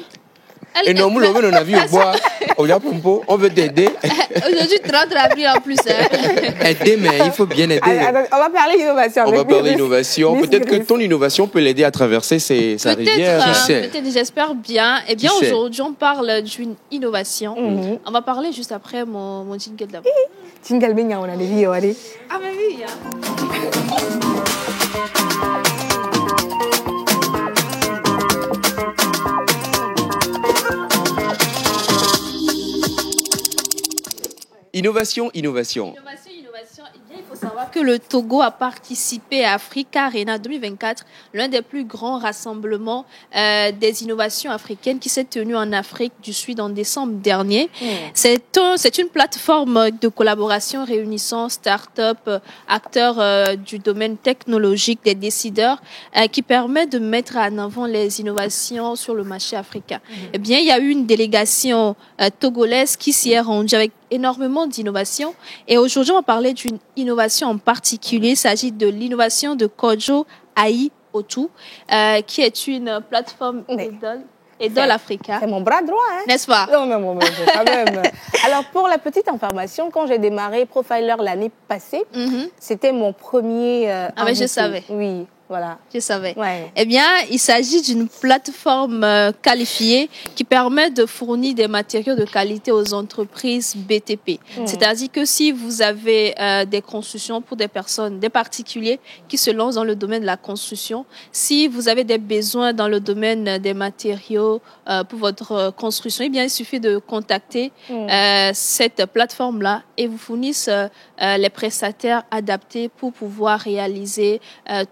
Et non, nous, on a vu au bois, au Yapompo, on veut t'aider. Aujourd'hui, 30 avril en plus. Hein. Aider, mais il faut bien aider. On va parler innovation. On va avec parler Miss- innovation. Miss Peut-être que Grace. ton innovation peut l'aider à traverser sa rivière. Peut-être, sait? peut-être, j'espère bien. Eh bien, Qui sait? aujourd'hui, on parle d'une innovation. Mhm. On va parler juste après mon jingle d'abord. Jingle Benya, on a des vidéos, allez. Ah, mais oui, hein. Innovation. Innovation. Eh bien, il faut savoir que le Togo a participé à Africa Arena 2024, l'un des plus grands rassemblements des innovations africaines qui s'est tenu en Afrique du Sud en décembre dernier. C'est une plateforme de collaboration réunissant start-up, acteurs du domaine technologique, des décideurs, qui permet de mettre en avant les innovations sur le marché africain. Eh bien, il y a eu une délégation togolaise qui s'y est rendue avec énormément d'innovations. Et aujourd'hui, on va parler d'une innovation en particulier. Il s'agit de l'innovation de Kojo AI Otu, qui est une plateforme Edol Africa. C'est mon bras droit, hein. N'est-ce pas? Non, mais quand même. Alors, pour la petite information, quand j'ai démarré Profiler l'année passée, c'était mon premier... Ah, mais je invité. savais. Oui, voilà. Je savais. Ouais. Eh bien, il s'agit d'une plateforme qualifiée qui permet de fournir des matériaux de qualité aux entreprises BTP. C'est-à-dire que si vous avez des constructions pour des personnes, des particuliers qui se lancent dans le domaine de la construction, si vous avez des besoins dans le domaine des matériaux pour votre construction, eh bien, il suffit de contacter cette plateforme-là et vous fournissent les prestataires adaptés pour pouvoir réaliser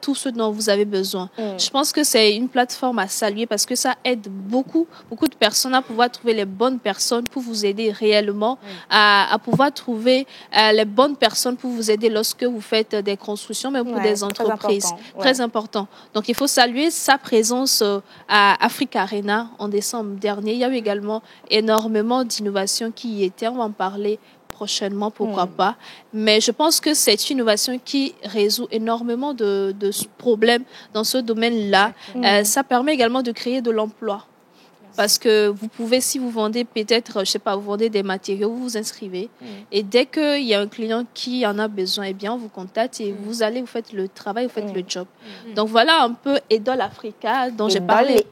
tout ce dont vous avez besoin. Je pense que c'est une plateforme à saluer parce que ça aide beaucoup de personnes à pouvoir trouver les bonnes personnes pour vous aider réellement, à pouvoir trouver les bonnes personnes pour vous aider lorsque vous faites des constructions, même pour des entreprises. Très important. Donc, il faut saluer sa présence à Africa Arena en décembre dernier. Il y a eu également énormément d'innovations qui y étaient. On va en parler prochainement, pourquoi pas. Mais je pense que c'est une innovation qui résout énormément de problèmes dans ce domaine-là. Ça permet également de créer de l'emploi. Parce que vous pouvez, si vous vendez peut-être, je sais pas, vous vendez des matériaux, vous vous inscrivez. Et dès qu'il y a un client qui en a besoin, eh bien, on vous contacte et vous allez, vous faites le travail, vous faites le job. Donc voilà un peu Edol Africa dont j'ai parlé.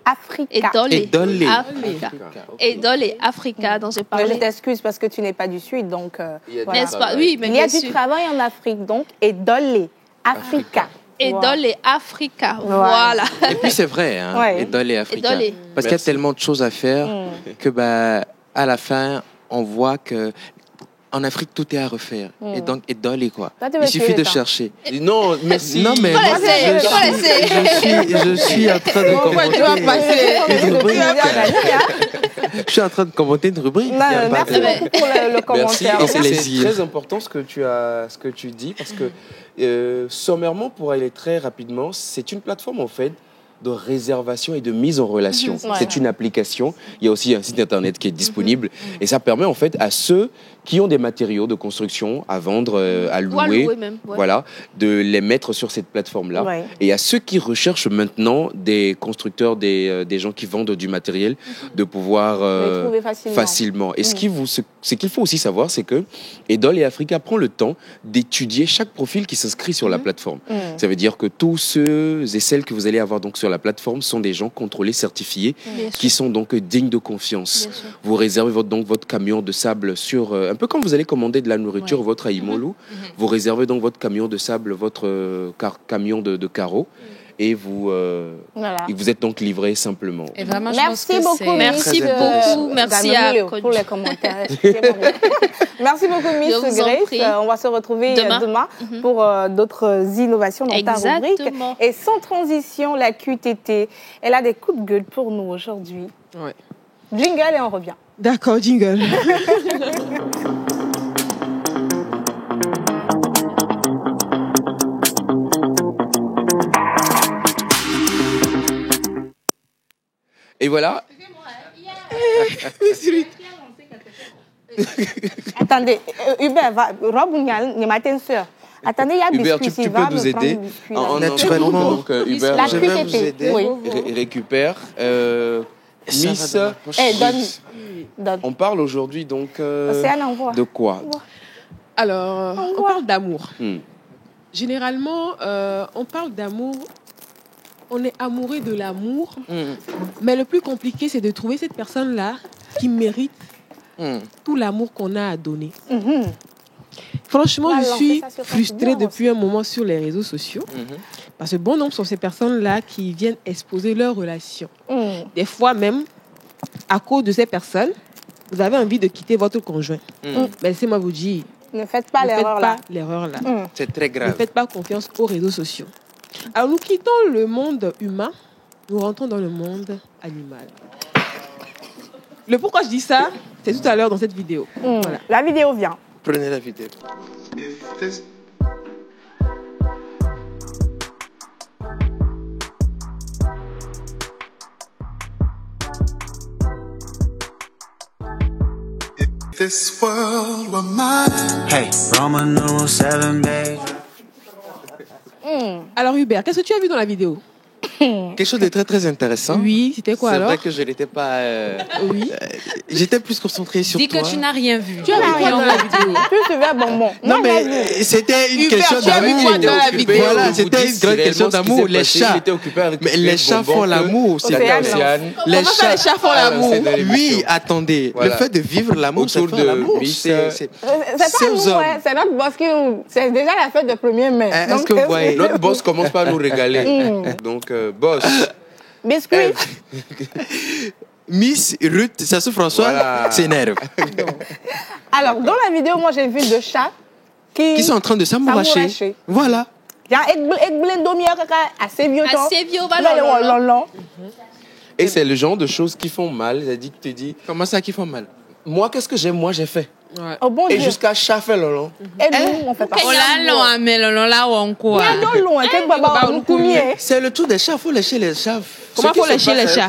Edol et Africa dont j'ai parlé. Mais je t'excuse parce que tu n'es pas du Sud, donc... N'est-ce pas? Oui, mais il y a bien du sûr. travail en Afrique, donc Edol et Africa. Edol et Africa. Voilà. Et puis c'est vrai, hein, Edol et Africa. Parce qu'il y a tellement de choses à faire que à la fin, on voit que en Afrique, tout est à refaire. Et donc, Edol et quoi. Il suffit de chercher. Non, merci. Non, mais moi, je suis en train de commenter une rubrique. Je suis en train de commenter une rubrique. Merci beaucoup pour le commentaire. C'est très important ce que tu dis parce que sommairement, pour aller très rapidement, c'est une plateforme en fait de réservation et de mise en relation. C'est une application. Il y a aussi un site internet qui est disponible et ça permet en fait à ceux qui ont des matériaux de construction à vendre, à louer, voilà, de les mettre sur cette plateforme-là. Et à ceux qui recherchent maintenant des constructeurs, des gens qui vendent du matériel, de pouvoir facilement. Et ce qu'il faut aussi savoir, c'est que Edol et Africa prend le temps d'étudier chaque profil qui s'inscrit sur la plateforme. Ça veut dire que tous ceux et celles que vous allez avoir donc sur la plateforme sont des gens contrôlés, certifiés, qui sont donc dignes de confiance. Vous réservez votre camion de sable sur... un peu comme vous allez commander de la nourriture, votre Aïmolou, vous réservez donc votre camion de sable, votre camion de carreaux, et vous êtes donc livré simplement. Et vraiment, merci beaucoup. Merci beaucoup. Merci pour les commentaires. Merci beaucoup, Miss Grace. On va se retrouver demain pour d'autres innovations dans ta rubrique. Et sans transition, la QTT, elle a des coups de gueule pour nous aujourd'hui. Jingle et on revient. D'accord, jingle. Et voilà. Attendez, Hubert, attendez, il y a Hubert, biscuit. tu peux nous aider naturellement. Donc, Hubert, la je vais vous aider. Récupère. Miss, donne. On parle aujourd'hui donc de quoi? Alors, on parle d'amour. Généralement, on parle d'amour. On est amoureux de l'amour, mais le plus compliqué, c'est de trouver cette personne-là qui mérite tout l'amour qu'on a à donner. Franchement, je suis frustrée depuis un moment sur les réseaux sociaux, parce que bon nombre sont ces personnes-là qui viennent exposer leurs relations. Des fois même, à cause de ces personnes, vous avez envie de quitter votre conjoint. Mais laissez-moi vous dire, ne faites pas l'erreur là. C'est très grave. Ne faites pas confiance aux réseaux sociaux. Alors, nous quittons le monde humain, nous rentrons dans le monde animal. Le pourquoi je dis ça, c'est tout à l'heure dans cette vidéo. Voilà. La vidéo vient. Prenez la vidéo. This world were mine. Hey, Roman numeral 7, babe. Alors Hubert, qu'est-ce que tu as vu dans la vidéo? Quelque chose de très très intéressant. Oui, c'était quoi alors? C'est vrai que je n'étais pas... j'étais plus concentré sur toi. Dis que tu n'as rien vu. Tu as vu quoi dans la vidéo? Tu veux bonbon. Non, mais c'était une question d'amour. Voilà, c'était une grande question d'amour. Les chats. Mais les chats font l'amour. Les chats font l'amour. Oui, attendez. Le fait de vivre l'amour, c'est faire l'amour. C'est pas nous, c'est notre boss qui nous... C'est déjà la fête de 1er mai. Est-ce que vous voyez? Notre boss commence par nous régaler. Donc, boss. Biscuit. Miss Ruth Sassou-François s'énerve. Alors, dans la vidéo, moi, j'ai vu deux chats qui sont en train de s'amouracher. Voilà. Il y a assez vieux. Assez vieux, Et c'est le genre de choses qui font mal. Elle dit que tu dis. Comment ça qui font mal? Moi, qu'est-ce que j'aime? Moi, j'ai fait. Ouais. Oh, bon et Dieu. jusqu'à chaffer lolo. Et nous, on fait pas. On l'a long, mais lolo là où on quoi? C'est le tour des chats. Il faut lécher les chats. Comment faut lécher les chats?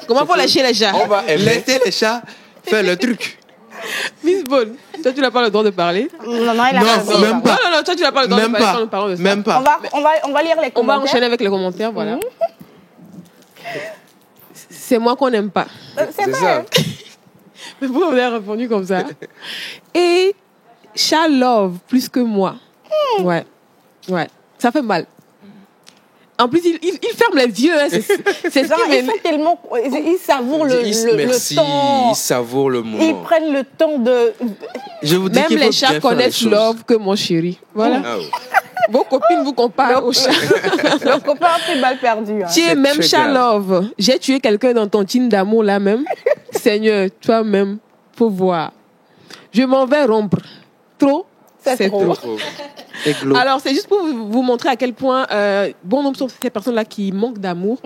Comment faut lécher les chats? On va laisser les chats faire le truc. Miss Bonne, toi tu n'as pas le droit de parler? Non, même pas. Non, toi tu n'as pas le droit de parler. Même pas. On va lire les commentaires. On va enchaîner avec les commentaires, voilà. C'est moi qu'on n'aime pas. C'est ça. Mais pourquoi vous avez répondu comme ça? Et chat love plus que moi. Ouais. Ça fait mal. En plus, il ferme les yeux. Hein. C'est ça. Ils savourent le temps. Ils savourent le moment. Ils prennent le temps de... Je vous dis même les chats connaissent love que mon chéri. Voilà. Vos copines vous comparent au chat. Le copain a pris balle perdue. Hein. Tu es même chat love. J'ai tué quelqu'un dans ton team d'amour là même. Seigneur, toi-même, faut voir. Je m'en vais rompre. Trop, c'est trop. Alors, c'est juste pour vous montrer à quel point bon nombre sont ces personnes-là qui manquent d'amour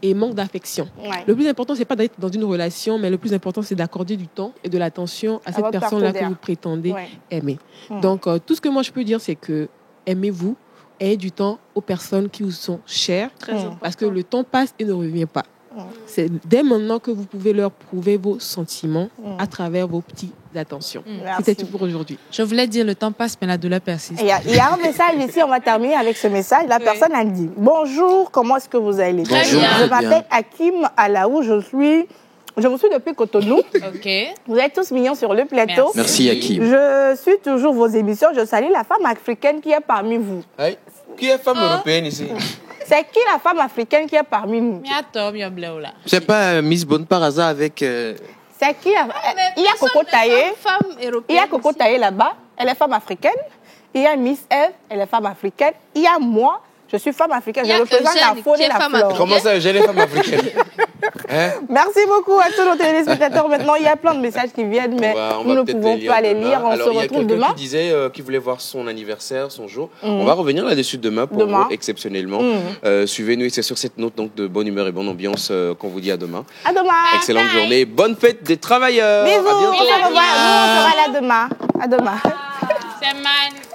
et manquent d'affection. Ouais. Le plus important, c'est pas d'être dans une relation, mais le plus important, c'est d'accorder du temps et de l'attention à cette personne-là que vous prétendez aimer. Donc, tout ce que moi je peux dire, c'est que aimez-vous, ayez du temps aux personnes qui vous sont chères, parce que le temps passe et ne revient pas. C'est dès maintenant que vous pouvez leur prouver vos sentiments à travers vos petites attentions. C'était tout pour aujourd'hui. Je voulais dire le temps passe, mais la douleur persiste. Il y a un message ici, on va terminer avec ce message. La personne a dit « Bonjour, comment est-ce que vous allez ?» Je m'appelle Hakim Alaou, je me suis depuis Cotonou. Vous êtes tous mignons sur le plateau. Merci Hakim. Je suis toujours vos émissions. Je salue la femme africaine qui est parmi vous. Hey. Qui est femme européenne ici? C'est qui la femme africaine qui est parmi nous? C'est pas Miss Bonne par hasard avec... C'est qui? Il y a Coco Taillé. Il y a Coco Taillé là-bas. Elle est femme africaine. Il y a Miss Eve. Elle est femme africaine. Il y a moi. Je suis femme africaine. Je représente la faune et la flore. Comment ça, Eugène est femme africaine? Merci beaucoup à tous nos téléspectateurs. Maintenant, il y a plein de messages qui viennent, mais nous ne pouvons pas les lire. On se retrouve demain. Il y a quelqu'un qui disait qu'il voulait voir son anniversaire, son jour. On va revenir là-dessus demain pour vous, exceptionnellement. Suivez-nous et c'est sur cette note donc, de bonne humeur et bonne ambiance qu'on vous dit à demain. À demain. Excellente journée. Bonne fête des travailleurs. Bisous. Nous, on sera là demain. À demain. C'est magnifique.